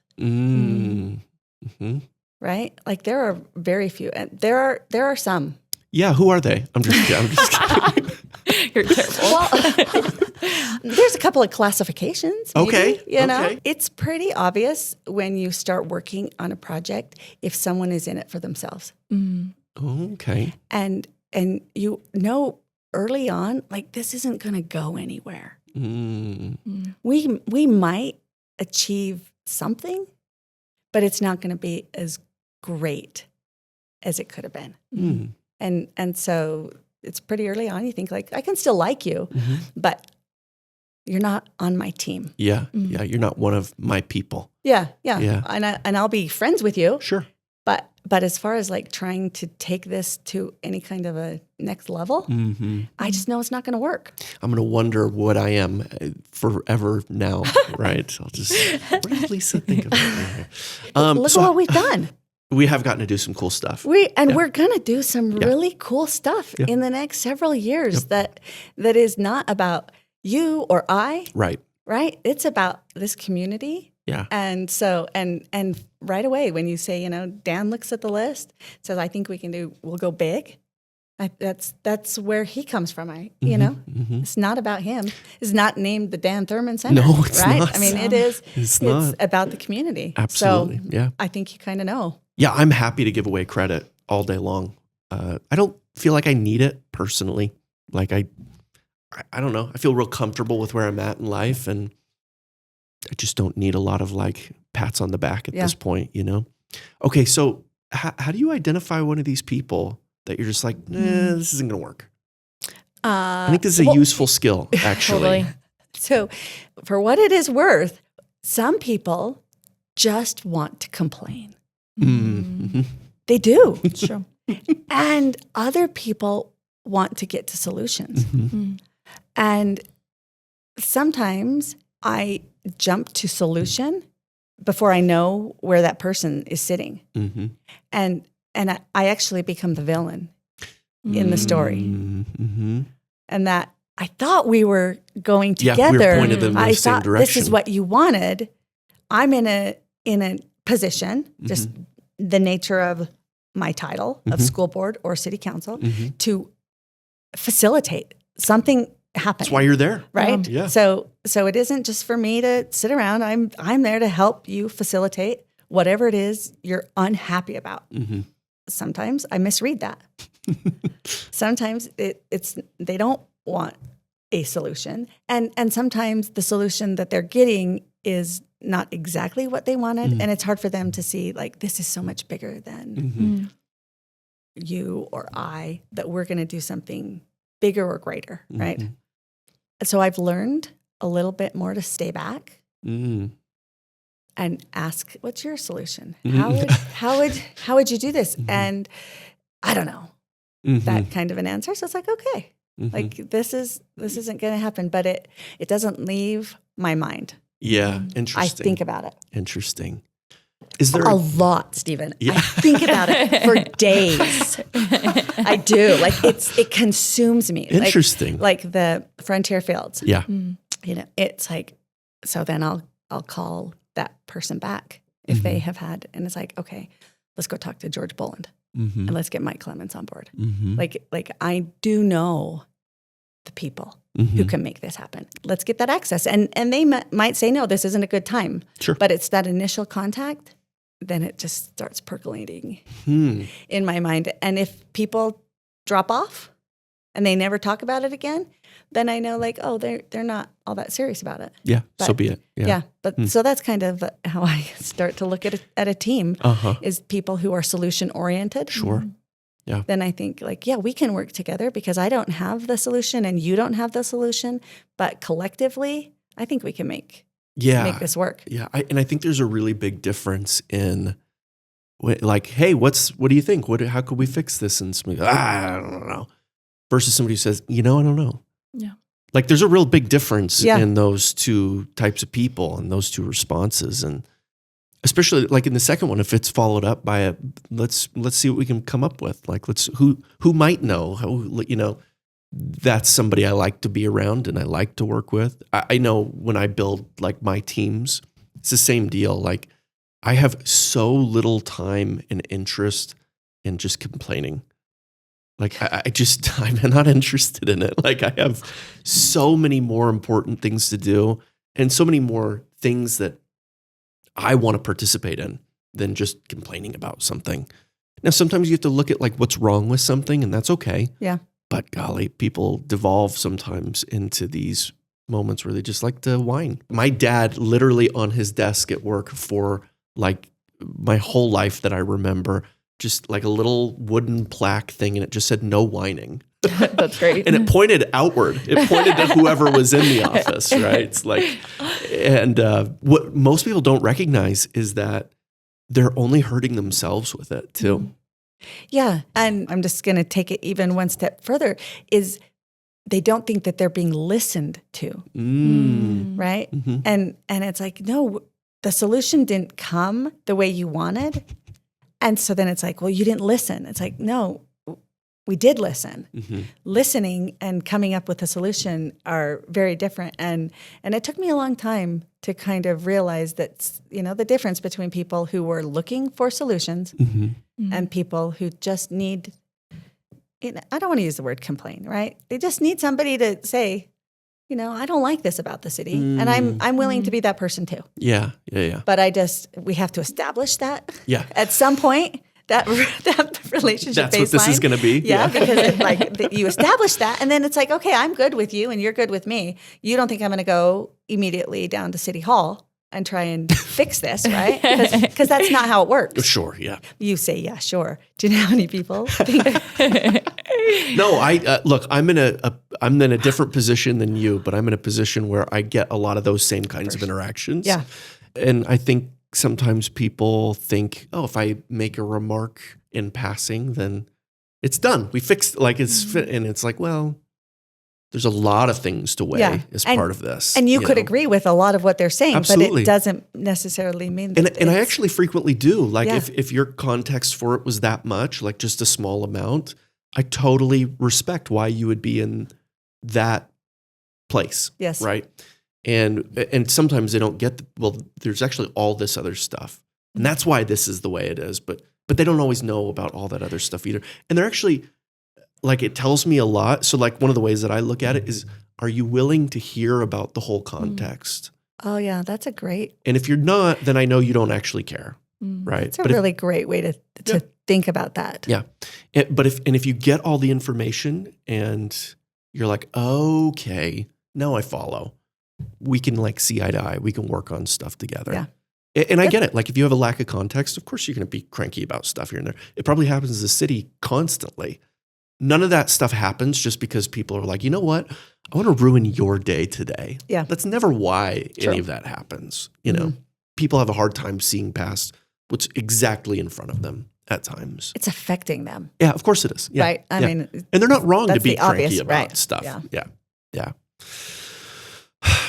Right? Like, there are very few, and there are some. Yeah, who are they? I'm just kidding. You're terrible. Well, there's a couple of classifications. Maybe, Okay. It's pretty obvious when you start working on a project if someone is in it for themselves. Okay. And you know early on, like, this isn't going to go anywhere. We might achieve something, but it's not going to be as great as it could have been. And so it's pretty early on. You think, like, I can still like you, but you're not on my team. Yeah. You're not one of my people. Yeah. And I'll be friends with you. Sure. But as far as, like, trying to take this to any kind of a next level, I just know it's not going to work. I'm going to wonder what I am forever now, right? What does Lisa think about me? Look at what we've done. We have gotten to do some cool stuff. We're going to do some really cool stuff in the next several years that is not about you or I. Right. It's about this community. Yeah. And so, and right away when you say, Dan looks at the list, says, I think we'll go big. That's where he comes from. It's not about him. It's not named the Dan Thurman Center. No, it's right? not. I mean, it is. It's not. About the community. Absolutely. So I think you kind of know. Yeah, I'm happy to give away credit all day long. I don't feel like I need it personally. Like I don't know. I feel real comfortable with where I'm at in life, and I just don't need a lot of, like, pats on the back at this point, Okay, so how do you identify one of these people that you're just like, this isn't going to work? I think this is a useful skill, actually. Totally. So for what it is worth, some people just want to complain. They do. It's true. And other people want to get to solutions. And sometimes I jump to solution before I know where that person is sitting. And I actually become the villain in the story. and that I thought we were going Yeah, together. we were pointed in the I same thought direction. this is what you wanted. I'm in a position, just the nature of my title of school board or city council, to facilitate something happening. That's why you're there. Right? Yeah. So it isn't just for me to sit around. I'm there to help you facilitate whatever it is you're unhappy about. Sometimes I misread that. Sometimes it's they don't want a solution, and sometimes the solution that they're getting is not exactly what they wanted, and it's hard for them to see like this is so much bigger than you or I, that we're going to do something bigger or greater, right? So I've learned a little bit more to stay back and ask, "What's your solution? How would you do this?" And I don't know that kind of an answer. So it's like, okay, like this isn't going to happen, but it doesn't leave my mind. Yeah, interesting. I think about it. Interesting. Is there a lot, Stephen? Yeah. I think about it for days. I do. Like it consumes me. Interesting. Like the frontier fields. Yeah. You know, it's like, so then I'll call that person back if they have had, and it's like, okay, let's go talk to George Boland and let's get Mike Clements on board. Like I do know the people who can make this happen. Let's get that access. And they might say, no, this isn't a good time. Sure. But it's that initial contact, then it just starts percolating in my mind. And if people drop off and they never talk about it again, then I know like, oh, they're not all that serious about it. Yeah, But, so be it. Yeah. But so that's kind of how I start to look at a team is people who are solution oriented. Sure. Yeah. Then I think like, yeah, we can work together because I don't have the solution and you don't have the solution, but collectively, I think we can make this work. Yeah. And I think there's a really big difference in like, hey, what do you think? How could we fix this? And somebody, I don't know. Versus somebody who says, I don't know. Yeah. Like there's a real big difference in those two types of people and those two responses. And especially like in the second one, if it's followed up by let's see what we can come up with. Like who might know, that's somebody I like to be around and I like to work with. I know when I build like my teams, it's the same deal. Like I have so little time and interest in just complaining. Like I'm not interested in it. Like I have so many more important things to do and so many more things that I want to participate in than just complaining about something. Now, sometimes you have to look at like what's wrong with something and that's okay. Yeah. But golly, people devolve sometimes into these moments where they just like to whine. My dad literally on his desk at work for like my whole life that I remember, just like a little wooden plaque thing and it just said no whining. That's great. And it pointed outward. It pointed to whoever was in the office, right? It's like, and what most people don't recognize is that they're only hurting themselves with it too. Yeah. And I'm just going to take it even one step further is they don't think that they're being listened to, right? And it's like, no, the solution didn't come the way you wanted. And so then it's like, well, you didn't listen. It's like, no, we did listen. Listening and coming up with a solution are very different. And it took me a long time to kind of realize that, the difference between people who were looking for solutions and people who just need, I don't want to use the word complain, right? They just need somebody to say, I don't like this about the city. And I'm willing to be that person too. Yeah. But we have to establish that. Yeah. At some point, that relationship That's what this is going to be. Yeah, because you establish that, and then it's like, okay, I'm good with you, and you're good with me. You don't think I'm going to go immediately down to City Hall and try and fix this, right? Because that's not how it works. Sure, yeah. You say, yeah, sure. Do you know how many people think? No, look, I'm in a different position than you, but I'm in a position where I get a lot of those same kinds of interactions. Yeah. And I think sometimes people think, oh, if I make a remark in passing, then it's done. We fixed, like and it's like, well, there's a lot of things to weigh as part of this. And you could agree with a lot of what they're saying, Absolutely. but it doesn't necessarily mean that And I actually frequently do. Like if your context for it was that much, like just a small amount, I totally respect why you would be in that place. Yes. Right. And sometimes they don't get, there's actually all this other stuff. And that's why this is the way it is. But they don't always know about all that other stuff either. And they're actually, like, it tells me a lot. So like one of the ways that I look at it is, are you willing to hear about the whole context? Oh yeah, that's a great. And if you're not, then I know you don't actually care. Right. It's a really great way to think about that. Yeah. But if you get all the information and you're like, okay, now I follow. We can like see eye to eye. We can work on stuff together. Yeah. And I get it. Like if you have a lack of context, of course you're going to be cranky about stuff here and there. It probably happens in the city constantly. None of that stuff happens just because people are like, you know what? I want to ruin your day today. Yeah. That's never why True. any of that happens. You know, people have a hard time seeing past what's exactly in front of them at times. It's affecting them. Yeah, of course it is. Yeah. Right. I mean, and they're not wrong to that's be the cranky obvious, about right. stuff. Yeah. Yeah.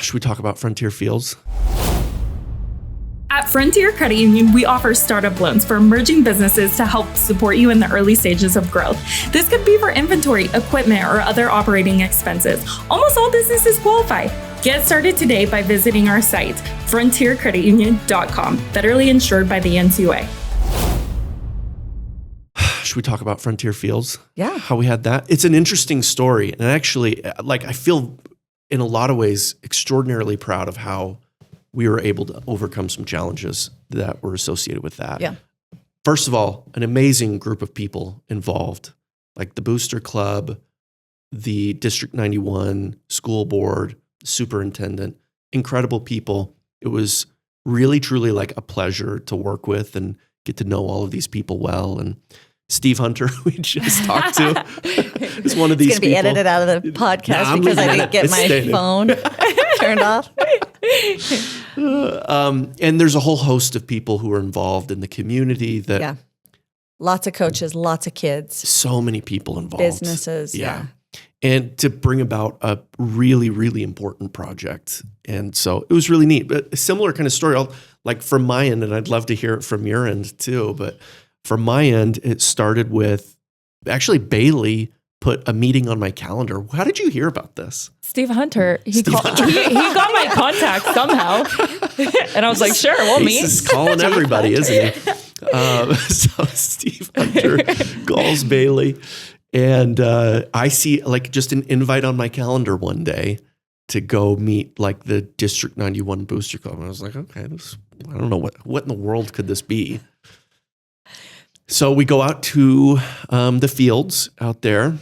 Should we talk about Frontier Fields? At Frontier Credit Union, we offer startup loans for emerging businesses to help support you in the early stages of growth. This could be for inventory, equipment, or other operating expenses. Almost all businesses qualify. Get started today by visiting our site, frontiercreditunion.com, federally insured by the NCUA. Should we talk about Frontier Fields? Yeah. How we had that? It's an interesting story. And actually, like, I feel in a lot of ways extraordinarily proud of how we were able to overcome some challenges that were associated with that. Yeah. First of all, an amazing group of people involved, like the Booster Club, the District 91 school board, superintendent, incredible people. It was really, truly like a pleasure to work with and get to know all of these people well. And Steve Hunter, we just talked to, is one of these people. It's going to be edited out of the podcast because I didn't get my phone turned off. And there's a whole host of people who are involved in the community that. Yeah. Lots of coaches, lots of kids. So many people involved. Businesses. Yeah. And to bring about a really, really important project. And so it was really neat. But a similar kind of story, like from my end, and I'd love to hear it from your end too. But from my end, it started with actually Bailey put a meeting on my calendar. How did you hear about this? Steve Hunter. He got my contact somehow. And I was like, sure, we'll meet. He's calling everybody, isn't he? So Steve Hunter calls Bailey. And I see like just an invite on my calendar one day to go meet like the District 91 Booster Club. And I was like, okay, I don't know what in the world could this be? So we go out to the fields out there,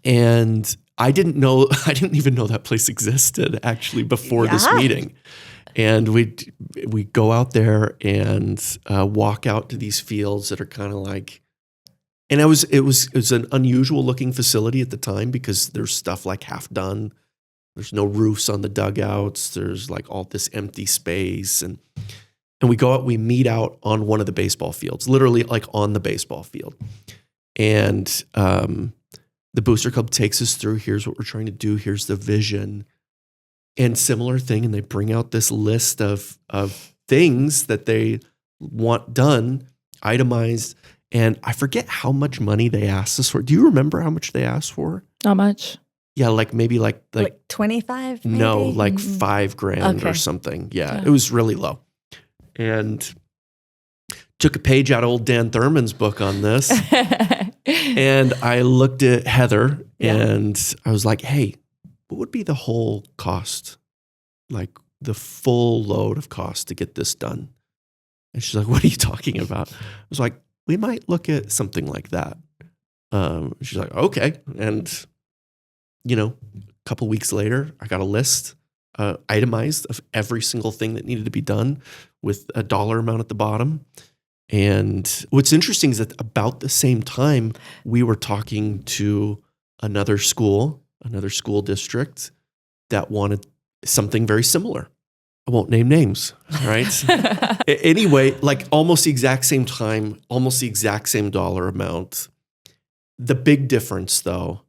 and I didn't even know that place existed actually before this meeting. And we go out there and walk out to these fields that are kind of like. And it was an unusual looking facility at the time because there's stuff like half done. There's no roofs on the dugouts. There's like all this empty space. And we go out, we meet out on one of the baseball fields, literally like on the baseball field. And the Booster Club takes us through, here's what we're trying to do, here's the vision. And similar thing, and they bring out this list of things that they want done, itemized. And I forget how much money they asked us for. Do you remember how much they asked for? Not much. Yeah, like maybe like 25? Maybe? No, like $5,000 or something. Yeah, it was really low. And took a page out of old Dan Thurman's book on this. And I looked at Heather and I was like, hey, what would be the whole cost? Like the full load of cost to get this done? And she's like, what are you talking about? I was like, we might look at something like that. She's like, okay. And, a couple weeks later, I got a list itemized of every single thing that needed to be done with a dollar amount at the bottom. And what's interesting is that about the same time, we were talking to another school district that wanted something very similar. I won't name names, right? Anyway, like almost the exact same time, almost the exact same dollar amount. The big difference, though,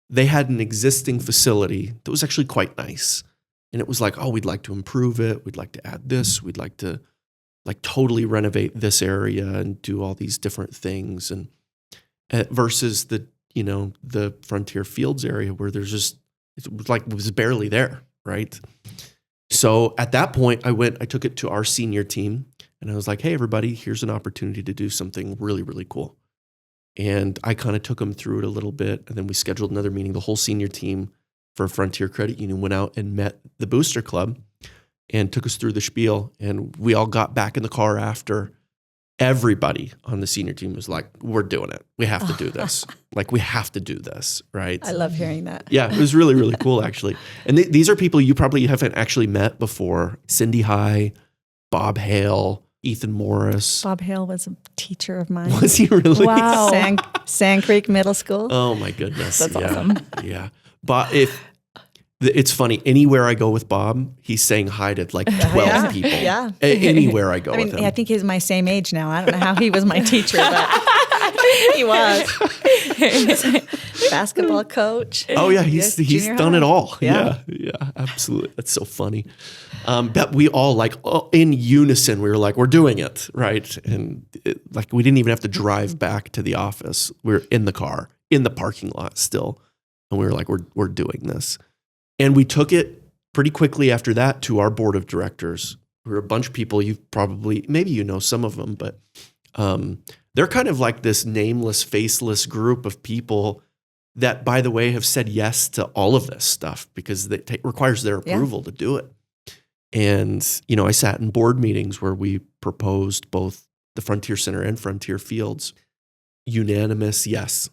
they had an existing facility that was actually quite nice. And it was like, oh, we'd like to improve it. We'd like to add this. We'd like to like totally renovate this area and do all these different things. And versus the the Frontier Fields area where there's just, it was barely there, right? So at that point, I took it to our senior team and I was like, hey, everybody, here's an opportunity to do something really, really cool. And I kind of took them through it a little bit. And then we scheduled another meeting. The whole senior team for Frontier Credit Union went out and met the Booster Club and took us through the spiel. And we all got back in the car after. Everybody on the senior team was like, we're doing it. We have to do this. We have to do this, right? I love hearing that. Yeah, it was really, really cool, actually. And these are people you probably haven't actually met before. Cindy High, Bob Hale, Ethan Morris. Bob Hale was a teacher of mine. Was he really? Wow. Sand Creek Middle School. Oh, my goodness. That's awesome. Yeah. But it's funny. Anywhere I go with Bob, he's saying hi to 12 people. Yeah. Anywhere I go with him. I think he's my same age now. I don't know how he was my teacher, but he was. Basketball coach. Oh, yeah. He's done it all. Yeah. Yeah, absolutely. That's so funny. But we all in unison, we were like, we're doing it, right? And we didn't even have to drive back to the office. We were in the car, in the parking lot still. And we were like, we're doing this. And we took it pretty quickly after that to our board of directors. We were a bunch of people, maybe you know some of them, but they're kind of like this nameless, faceless group of people that, by the way, have said yes to all of this stuff because it requires their approval to do it. And, I sat in board meetings where we proposed both the Frontier Center and Frontier Fields. Unanimous yes,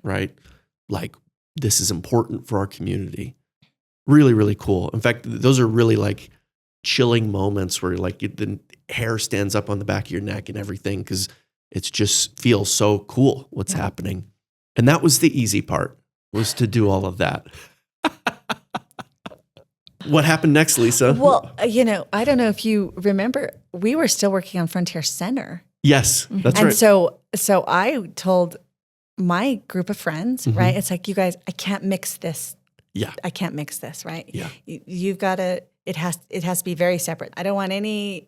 right? This is important for our community. Really, really cool. In fact, those are really chilling moments where the hair stands up on the back of your neck and everything because it just feels so cool what's happening. And that was the easy part, was to do all of that. What happened next, Lisa? Well, I don't know if you remember, we were still working on Frontier Center. Yes, that's and right. So I told my group of friends, right? It's like, you guys, I can't mix this. Yeah. I can't mix this, right? Yeah. You've got to, it has to be very separate. I don't want any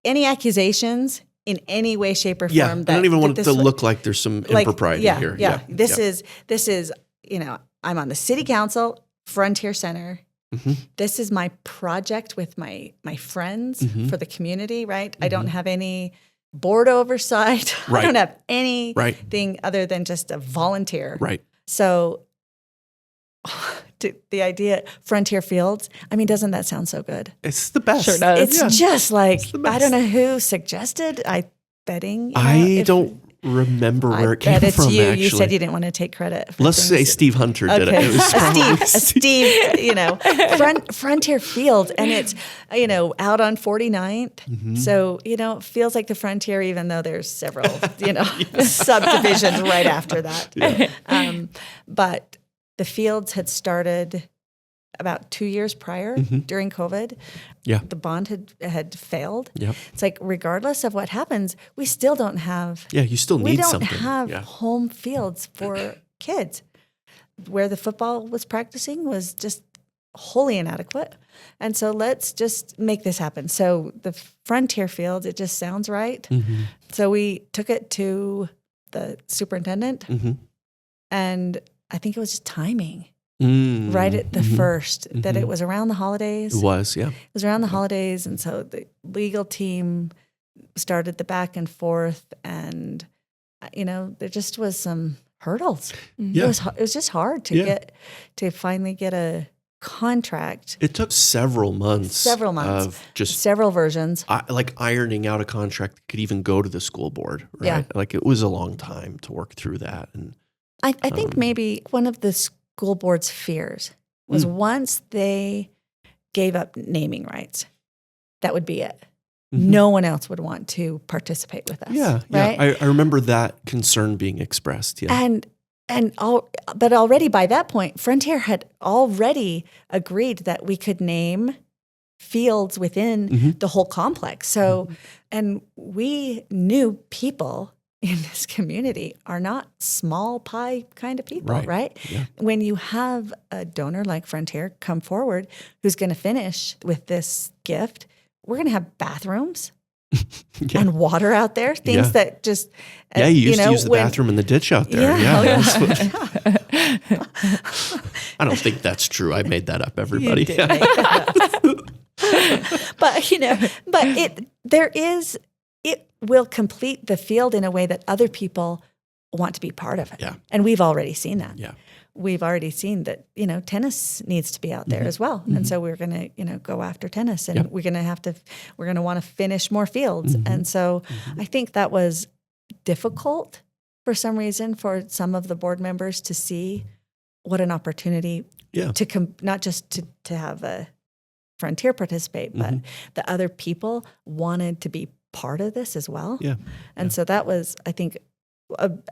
accusations in any way, shape, or form. Yeah, I don't even want it to look like there's some impropriety here. Yeah. This is, I'm on the city council, Frontier Center. Mm-hmm. This is my project with my friends for the community, right? I don't have any board oversight. Right. I don't have anything other than just a volunteer. Right. So the idea, Frontier Fields, doesn't that sound so good? It's the best. Sure does. It's just I don't know who suggested. I don't remember where it came bet it's from, you. actually. You said you didn't want to take credit for Let's things. say Steve Hunter did it. It was probably Steve, Frontier Fields, and it's, out on 49th. So, it feels like the Frontier, even though there's several, subdivisions right after that. Yeah. But the Fields had started about 2 years prior during COVID. Yeah. The bond had failed. Yep. It's like, regardless of what happens, we still don't have. Yeah, you still need something. We don't have home fields for kids. Where the football was practicing was just wholly inadequate. And so let's just make this happen. So the Frontier Fields, it just sounds right. So we took it to the superintendent, and I think it was just timing. Right at the first, that it was around the holidays. It was, yeah. It was around the holidays, and so the legal team started the back and forth, and there just was some hurdles. Yeah. It was just hard to finally get a contract. It took several months. Of just several versions. Ironing out a contract that could even go to the school board, right? Yeah. It was a long time to work through that. And I think maybe one of the school board's fears was once they gave up naming rights, that would be it. No one else would want to participate with us. Yeah, right? yeah. I remember that concern being expressed. Yeah, but already by that point, Frontier had already agreed that we could name fields within the whole complex. So, and we knew people in this community are not small pie kind of people, right? Yeah. When you have a donor like Frontier come forward who's going to finish with this gift, we're going to have bathrooms. and water out there. Things that just you used to use the bathroom in the ditch out there. I don't think that's true. I made that up, everybody. You did make that up. But it will complete the field in a way that other people want to be part of it. Yeah. And we've already seen that. Yeah. We've already seen that, tennis needs to be out there as well. And so we're going to, go after tennis, and we're going to want to finish more fields. And so I think that was difficult for some reason for some of the board members to see what an opportunity to not just to have a Frontier participate, but the other people wanted to be part of this as well. Yeah. And so that was, I think,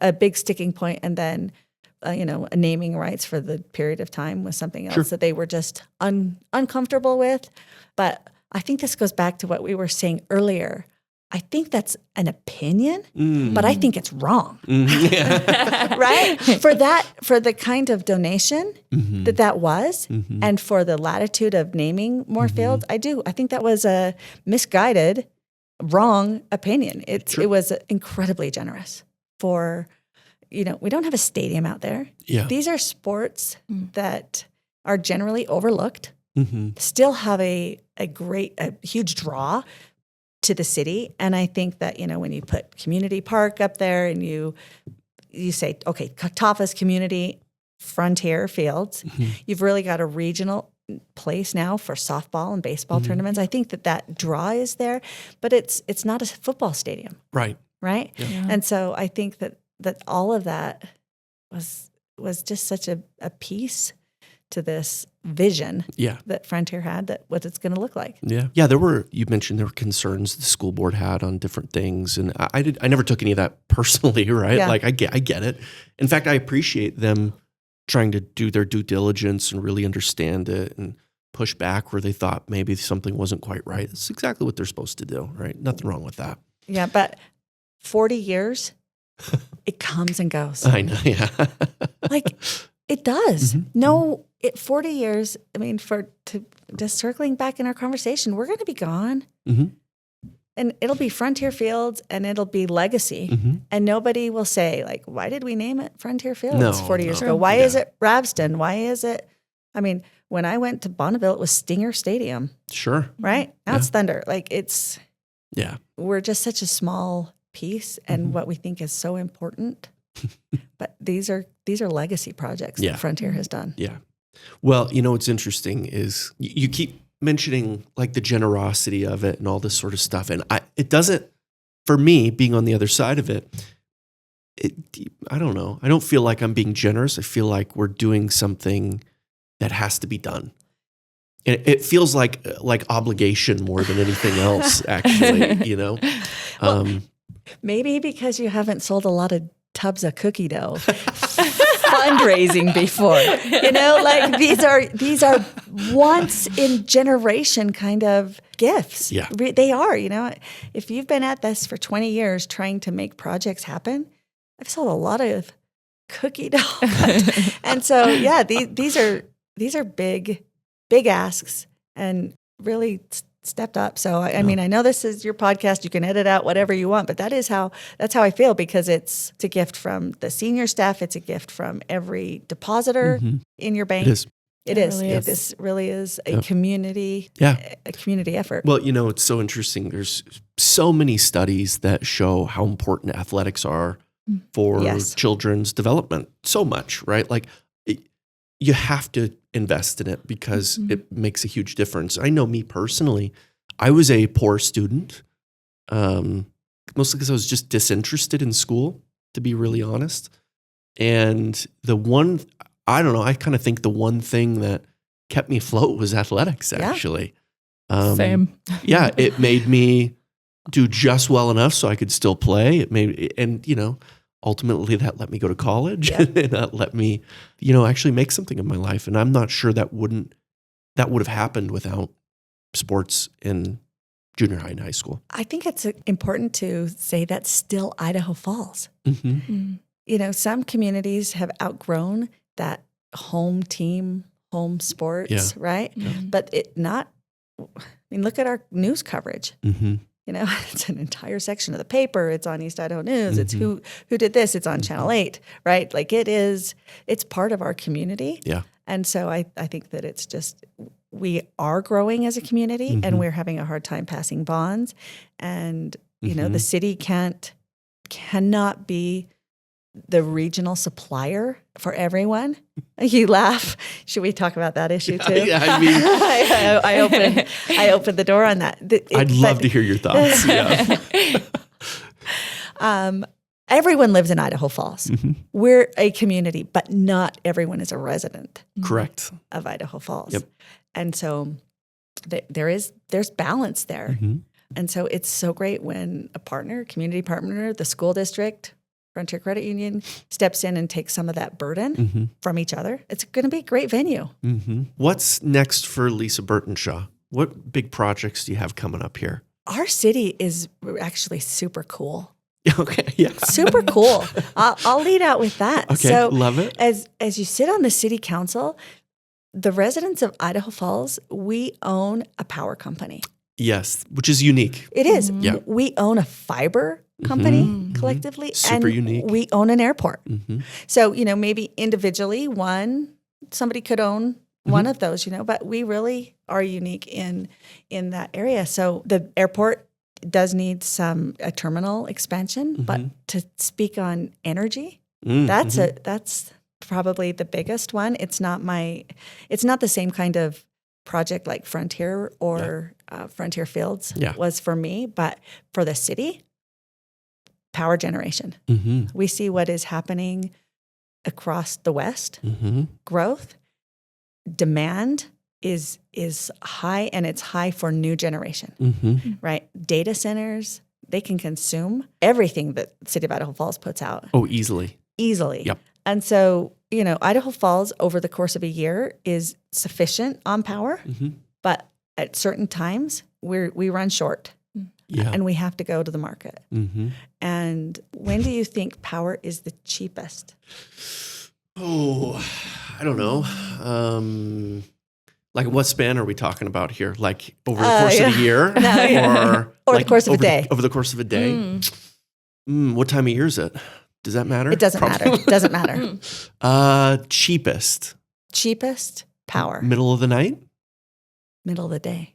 a big sticking point. And then, a naming rights for the period of time was something else that they were just uncomfortable with. But I think this goes back to what we were saying earlier. I think that's an opinion, but I think it's wrong. Right? For the kind of donation that was, and for the latitude of naming more fields, I think that was a misguided, wrong opinion. It was incredibly generous for, we don't have a stadium out there. Yeah. These are sports that are generally overlooked, still have a huge draw to the city. And I think that, when you put community park up there and you say, okay, Katafas community Frontier fields, you've really got a regional place now for softball and baseball tournaments. I think that draw is there, but it's not a football stadium. Right. Right. Yeah. And so I think that all of that was just such a piece to this vision that Frontier had, that what it's going to look like. Yeah. You mentioned there were concerns the school board had on different things. And I never took any of that personally, right? Yeah. Like I get it. In fact, I appreciate them trying to do their due diligence and really understand it and push back where they thought maybe something wasn't quite right. It's exactly what they're supposed to do, right? Nothing wrong with that. Yeah. But 40 years, it comes and goes. I know. Yeah. Like it does. 40 years. I mean, just circling back in our conversation, we're going to be gone, and it'll be Frontier Fields, and it'll be legacy, and nobody will say like, "Why did we name it Frontier Fields 40 years ago? Why is it Rabston? Why is it?" I mean, when I went to Bonneville, it was Stinger Stadium. Sure. Right now it's Thunder. Like it's. Yeah. We're just such a small piece, and what we think is so important. But these are legacy projects that Frontier has done. Yeah. Well, what's interesting is you keep mentioning like the generosity of it and all this sort of stuff. And it doesn't, for me, being on the other side of it, I don't know. I don't feel like I'm being generous. I feel like we're doing something that has to be done. And it feels like obligation more than anything else, actually, Well, maybe because you haven't sold a lot of tubs of cookie dough fundraising before, like these are once in generation kind of gifts. Yeah. They are, if you've been at this for 20 years trying to make projects happen, I've sold a lot of cookie dough. And so, these are big asks and really stepped up. So, I mean, I know this is your podcast. You can edit out whatever you want, but that's how I feel, because it's a gift from the senior staff. It's a gift from every depositor in your bank. It is. This really is a community, a community effort. Well, it's so interesting. There's so many studies that show how important athletics are for children's development. So much, right? Like you have to invest in it because it makes a huge difference. I know me personally, I was a poor student, mostly because I was just disinterested in school, to be really honest. And I kind of think the one thing that kept me afloat was athletics, actually. Same. Yeah, it made me do just well enough so I could still play. It made, and ultimately that let me go to college and that let me, actually make something of my life. And I'm not sure that would have happened without sports in junior high and high school. I think it's important to say that's still Idaho Falls. Some communities have outgrown that home team, home sports, right? Yeah. But look at our news coverage. It's an entire section of the paper. It's on East Idaho News. It's who did this. It's on Channel 8, right? Like it's part of our community. Yeah. And so I think that it's just, we are growing as a community and we're having a hard time passing bonds. And, the city cannot be the regional supplier for everyone. You laugh. Should we talk about that issue too? Yeah, I mean, I opened the door on that. I'd love to hear your thoughts. Yeah. Everyone lives in Idaho Falls. We're a community, but not everyone is a resident. Correct. Of Idaho Falls. Yep. And so there's balance there. And so it's so great when a partner, community partner, the school district, Frontier Credit Union steps in and takes some of that burden from each other. It's going to be a great venue. What's next for Lisa Burtenshaw? What big projects do you have coming up here? Our city is actually super cool. Okay, yeah. Super cool. I'll lead out with that. Okay, so love it. As you sit on the city council, the residents of Idaho Falls, we own a power company. Yes, which is unique. It is. Yeah. We own a fiber company collectively. Super and unique. We own an airport. So, maybe individually somebody could own one of those, but we really are unique in that area. So the airport does need a terminal expansion, but to speak on energy, that's probably the biggest one. It's not the same kind of project like Frontier or Frontier Fields was for me, but for the city, power generation. We see what is happening across the West. Growth, demand is high, and it's high for new generation, right? Data centers, they can consume everything that the city of Idaho Falls puts out. Oh, easily. Yep. And so, Idaho Falls over the course of a year is sufficient on power, but at certain times we run short and we have to go to the market. And when do you think power is the cheapest? Oh, I don't know. Like what span are we talking about here? Like over the course of a year? Or the course of a day? Over the course of a day? What time of year is it? Does that matter? It doesn't matter. It doesn't matter. Cheapest power. Middle of the night? Middle of the day.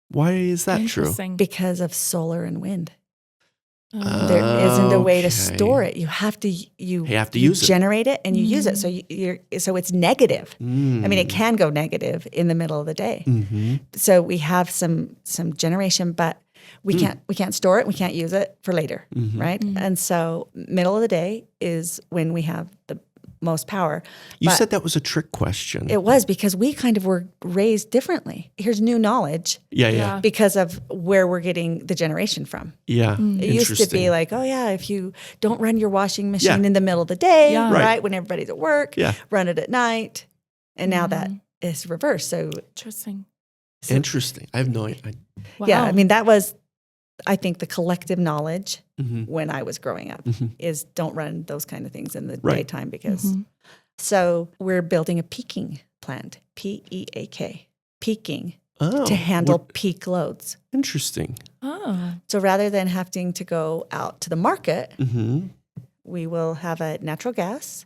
Why is that true? Because of solar and wind. There isn't a way to store it. You have to use it. Generate it and you use it. So it's negative. I mean, it can go negative in the middle of the day. So we have some generation, but we can't store it. We can't use it for later, right? And so middle of the day is when we have the most power. You said that was a trick question. It was, because we kind of were raised differently. Here's new knowledge. Yeah. Because of where we're getting the generation from. Yeah. It used to be like, if you don't run your washing machine in the middle of the day, right? When everybody's at work, run it at night. And now that is reversed. So interesting. I have no idea. Wow. Yeah. I mean, that was, I think, the collective knowledge when I was growing up is don't run those kind of things in the daytime because. So we're building a peaking plant, PEAK, peaking, to handle peak loads. Interesting. So rather than having to go out to the market, we will have a natural gas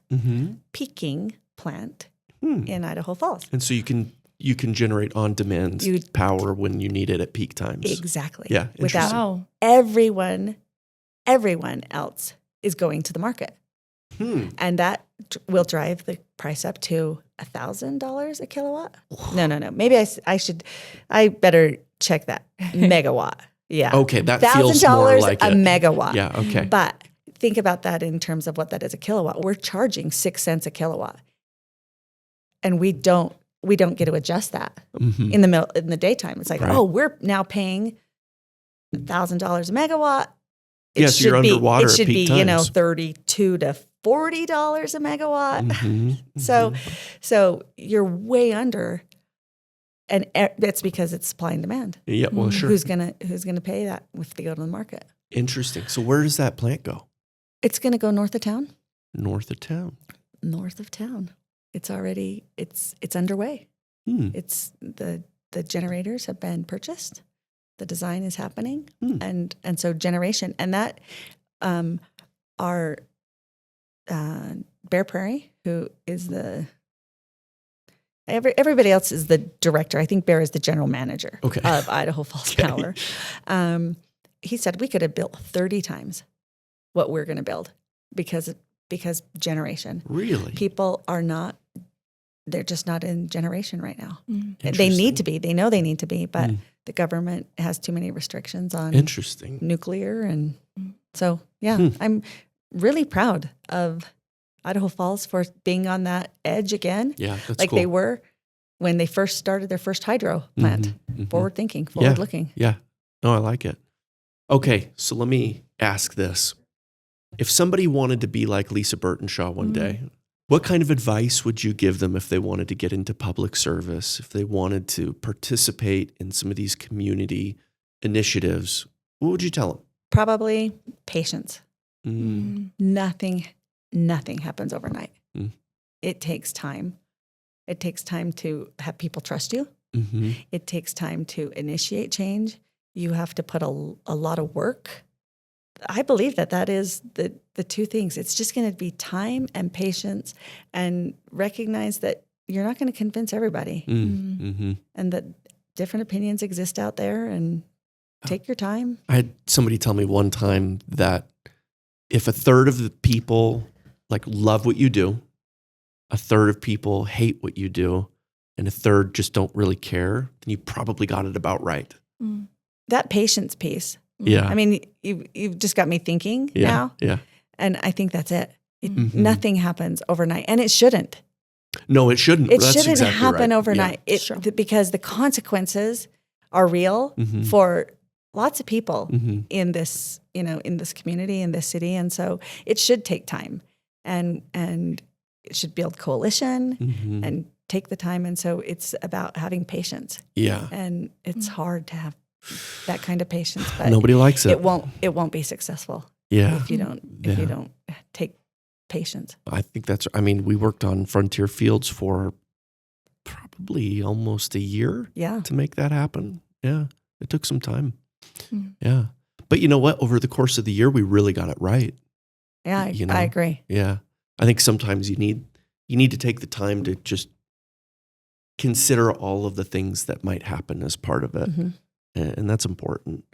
peaking plant in Idaho Falls. And so you can generate on-demand power when you need it at peak times. Exactly. Yeah. Without everyone else is going to the market. And that will drive the price up to $1,000 a kilowatt. No. Maybe I better check that. Megawatt. Yeah. Okay. That feels more like $1,000 a megawatt. Yeah. Okay. But think about that in terms of what that is a kilowatt. We're charging 6 cents a kilowatt. And we don't get to adjust that in the daytime. It's like, we're now paying $1,000 a megawatt. Yes, you're underwater. It should at peak be, times. $32 to $40 a megawatt. So you're way under, and that's because it's supply and demand. Yeah, well, sure. Who's gonna pay that if they go to the market? Interesting. So where does that plant go? It's gonna go north of town. North of town. It's already it's underway. It's the generators have been purchased. the design is happening, and so generation, and that our Bear Prairie, who is everybody else is the director. I think Bear is the general manager of Idaho Falls Power. He said we could have built 30 times what we're going to build because generation. Really? People are not, they're just not in generation right now. They need to be. They know they need to be, but the government has too many restrictions on nuclear. And so, I'm really proud of Idaho Falls for being on that edge again. Yeah, that's like cool. They were when they first started their first hydro plant. Forward thinking, forward looking. Yeah. No, I like it. Okay, so let me ask this. If somebody wanted to be like Lisa Burtenshaw one day, what kind of advice would you give them if they wanted to get into public service, if they wanted to participate in some of these community initiatives? What would you tell them? Probably patience. Nothing happens overnight. It takes time. It takes time to have people trust you. It takes time to initiate change. You have to put a lot of work. I believe that is the two things. It's just going to be time and patience, and recognize that you're not going to convince everybody, and that different opinions exist out there, and take your time. I had somebody tell me one time that if a third of the people love what you do, a third of people hate what you do, and a third just don't really care, then you probably got it about right. That patience piece. Yeah. I mean, you've just got me thinking now. Yeah. And I think that's it. Nothing happens overnight, and it shouldn't. No, it shouldn't. It That's shouldn't exactly happen right. overnight. Because the consequences are real for lots of people in this, in this community, in this city, and so it should take time, and it should build coalition and take the time, and so it's about having patience. Yeah, and it's hard to have that kind of patience, but nobody likes it. It won't be successful. Yeah, if you don't take patience. I think we worked on Frontier Fields for probably almost a year to make that happen. Yeah, it took some time. Yeah, but you know what? Over the course of the year, we really got it right. Yeah, I agree. Yeah, I think sometimes you need to take the time to just consider all of the things that might happen as part of it. And that's important.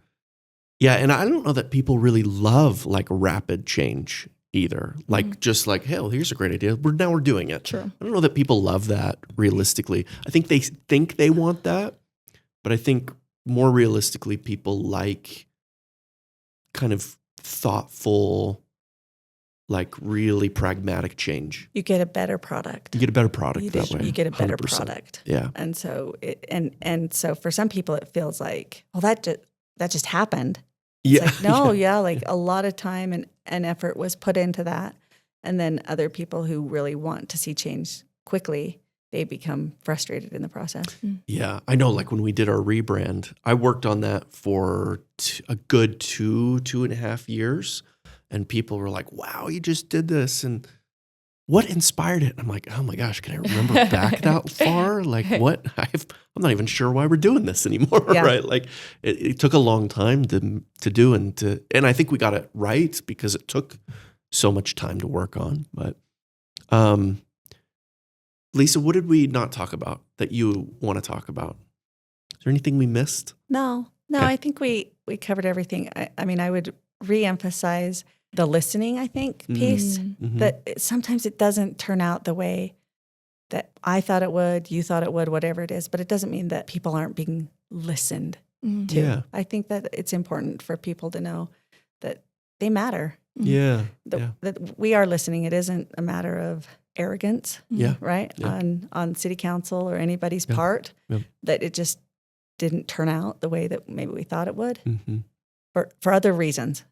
Yeah, and I don't know that people really love rapid change either. Hey, here's a great idea. We're doing it. Sure. I don't know that people love that realistically. I think they want that, but I think more realistically, people like kind of thoughtful, really pragmatic change. You get a better product. You get a better product that way. You get a better 100%. product. Yeah. And so so for some people it feels like, well, that just happened. It's no, a lot of time and effort was put into that. And then other people who really want to see change quickly, they become frustrated in the process. Yeah. I know, when we did our rebrand, I worked on that for a good 2.5 years. And people were like, wow, you just did this. And what inspired it? And I'm like, oh my gosh, can I remember back that far? What? I'm not even sure why we're doing this anymore, right? It took a long time to do and I think we got it right because it took so much time to work on. But Lisa, what did we not talk about that you want to talk about? Is there anything we missed? No, okay. I think we covered everything. I would reemphasize the listening, I think, piece, that sometimes it doesn't turn out the way that I thought it would, you thought it would, whatever it is, but it doesn't mean that people aren't being listened to. Yeah. I think that it's important for people to know that they matter. Yeah. That we are listening. It isn't a matter of arrogance, right? Yeah. On city council or anybody's part, that it just didn't turn out the way that maybe we thought it would for other reasons.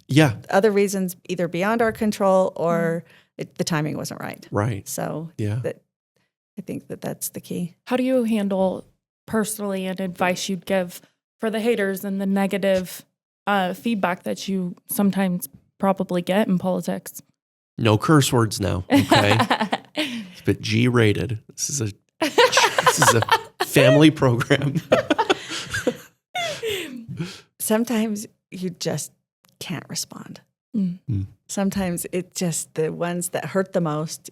Yeah. Other reasons either beyond our control or the timing wasn't right. Right. So I think that's the key. How do you handle personally an advice you'd give for the haters and the negative feedback that you sometimes probably get in politics? No curse words now, okay? But G-rated. This is a family program. sometimes you just can't respond. Sometimes it's just the ones that hurt the most,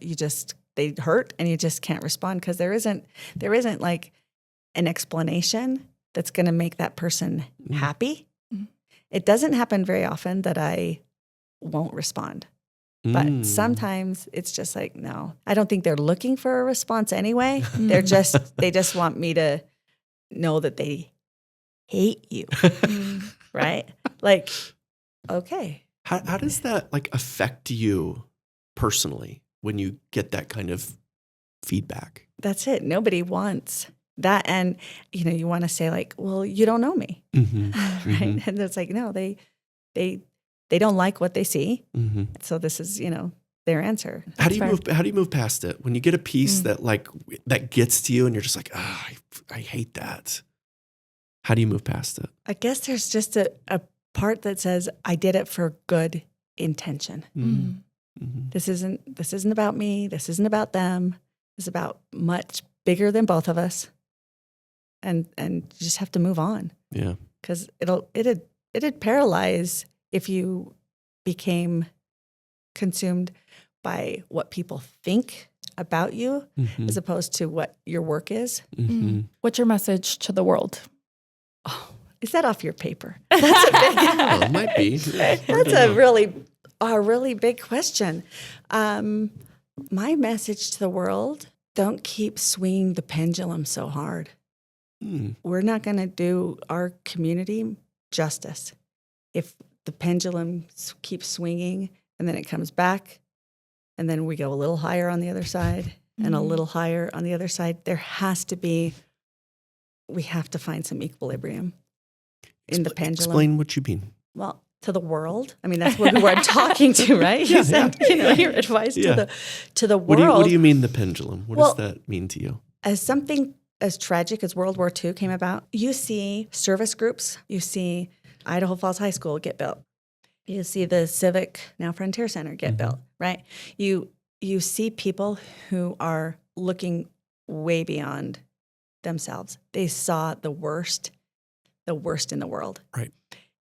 they hurt and you just can't respond because there isn't like an explanation that's going to make that person happy. It doesn't happen very often that I won't respond. But sometimes it's just like, no, I don't think they're looking for a response anyway. They just want me to know that they hate you. Right? Like, okay. How does that like affect you personally when you get that kind of feedback? That's it. Nobody wants that. And, you want to say like, well, you don't know me. Right? And it's like, no, they don't like what they see. So this is, their answer. How do you move past it? When you get a piece that gets to you and you're just like, I hate that. How do you move past it? I guess there's just a part that says I did it for good intention. This isn't about me. This isn't about them. It's about much bigger than both of us. And you just have to move on. Yeah. Because it'd paralyze if you became consumed by what people think about you as opposed to what your work is. What's your message to the world? Oh, is that off your paper? That's a big, it might be. That's a really big question. My message to the world, don't keep swinging the pendulum so hard. We're not going to do our community justice if the pendulum keeps swinging and then it comes back and then we go a little higher on the other side and a little higher on the other side. We have to find some equilibrium in the pendulum. Explain what you mean. Well, to the world. I mean, that's who I'm talking to, right? You said, your advice to the world. What do you mean the pendulum? What does that mean to you? As something as tragic as World War II came about, you see service groups, you see Idaho Falls High School get built. You see the Civic, now Frontier Center get built, right? You see people who are looking way beyond themselves. They saw the worst in the world. Right.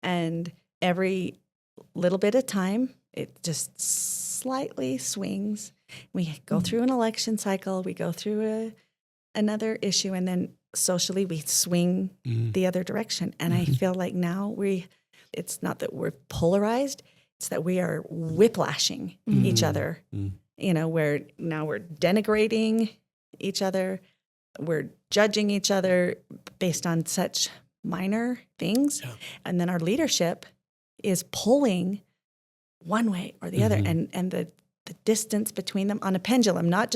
And every little bit of time, it just slightly swings. We go through an election cycle. We go through another issue, and then socially we swing the other direction. And I feel like now it's not that we're polarized, it's that we are whiplashing each other. Where now we're denigrating each other. We're judging each other based on such minor things. Yeah. And then our leadership is pulling one way or the other. And the distance between them on a pendulum, not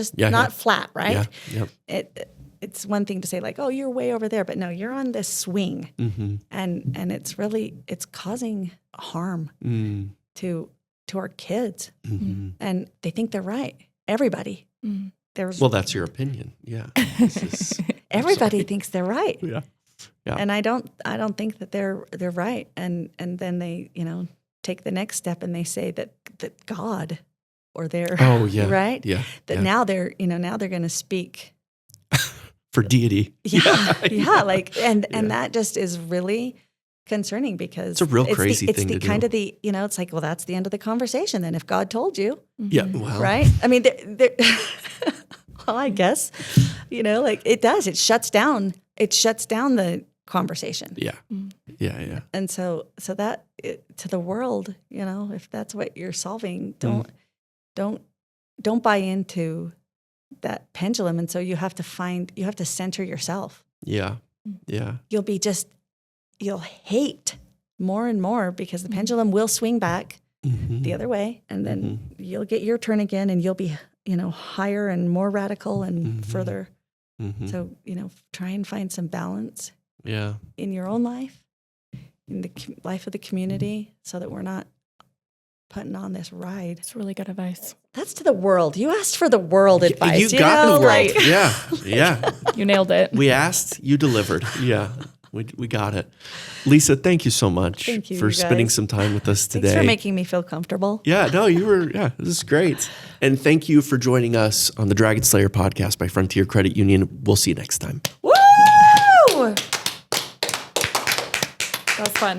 flat, right? Yeah. Yep. It's one thing to say like, oh, you're way over there, but no, you're on this swing. And it's causing harm to our kids. And they think they're right. Everybody. Well, that's your opinion. Yeah. Everybody thinks they're right. Yeah. And I don't think that they're right. And then they, take the next step and they say that God or they're right. Yeah. That now they're going to speak for deity. Yeah. And that just is really concerning because it's a real crazy thing to do. It's the kind of it's like, well, that's the end of the conversation then if God told you. Yeah. Well. Right? I mean, well, I guess, it does. It shuts down the conversation. Yeah. Yeah. And so that to the world, if that's what you're solving, don't buy into that pendulum. And so you have to center yourself. Yeah. Yeah. You'll hate more and more because the pendulum will swing back the other way. And then you'll get your turn again and you'll be, higher and more radical and further. So, try and find some balance in your own life, in the life of the community, so that we're not putting on this ride. It's really good advice. That's to the world. You asked for the world advice. You got the world. Yeah. You nailed it. We asked, you delivered. Yeah. We got it. Lisa, thank you so much for spending some time with us today. Thanks for making me feel comfortable. Yeah, no, this is great. And thank you for joining us on the Dragon Slayer podcast by Frontier Credit Union. We'll see you next time. Woo! That was fun.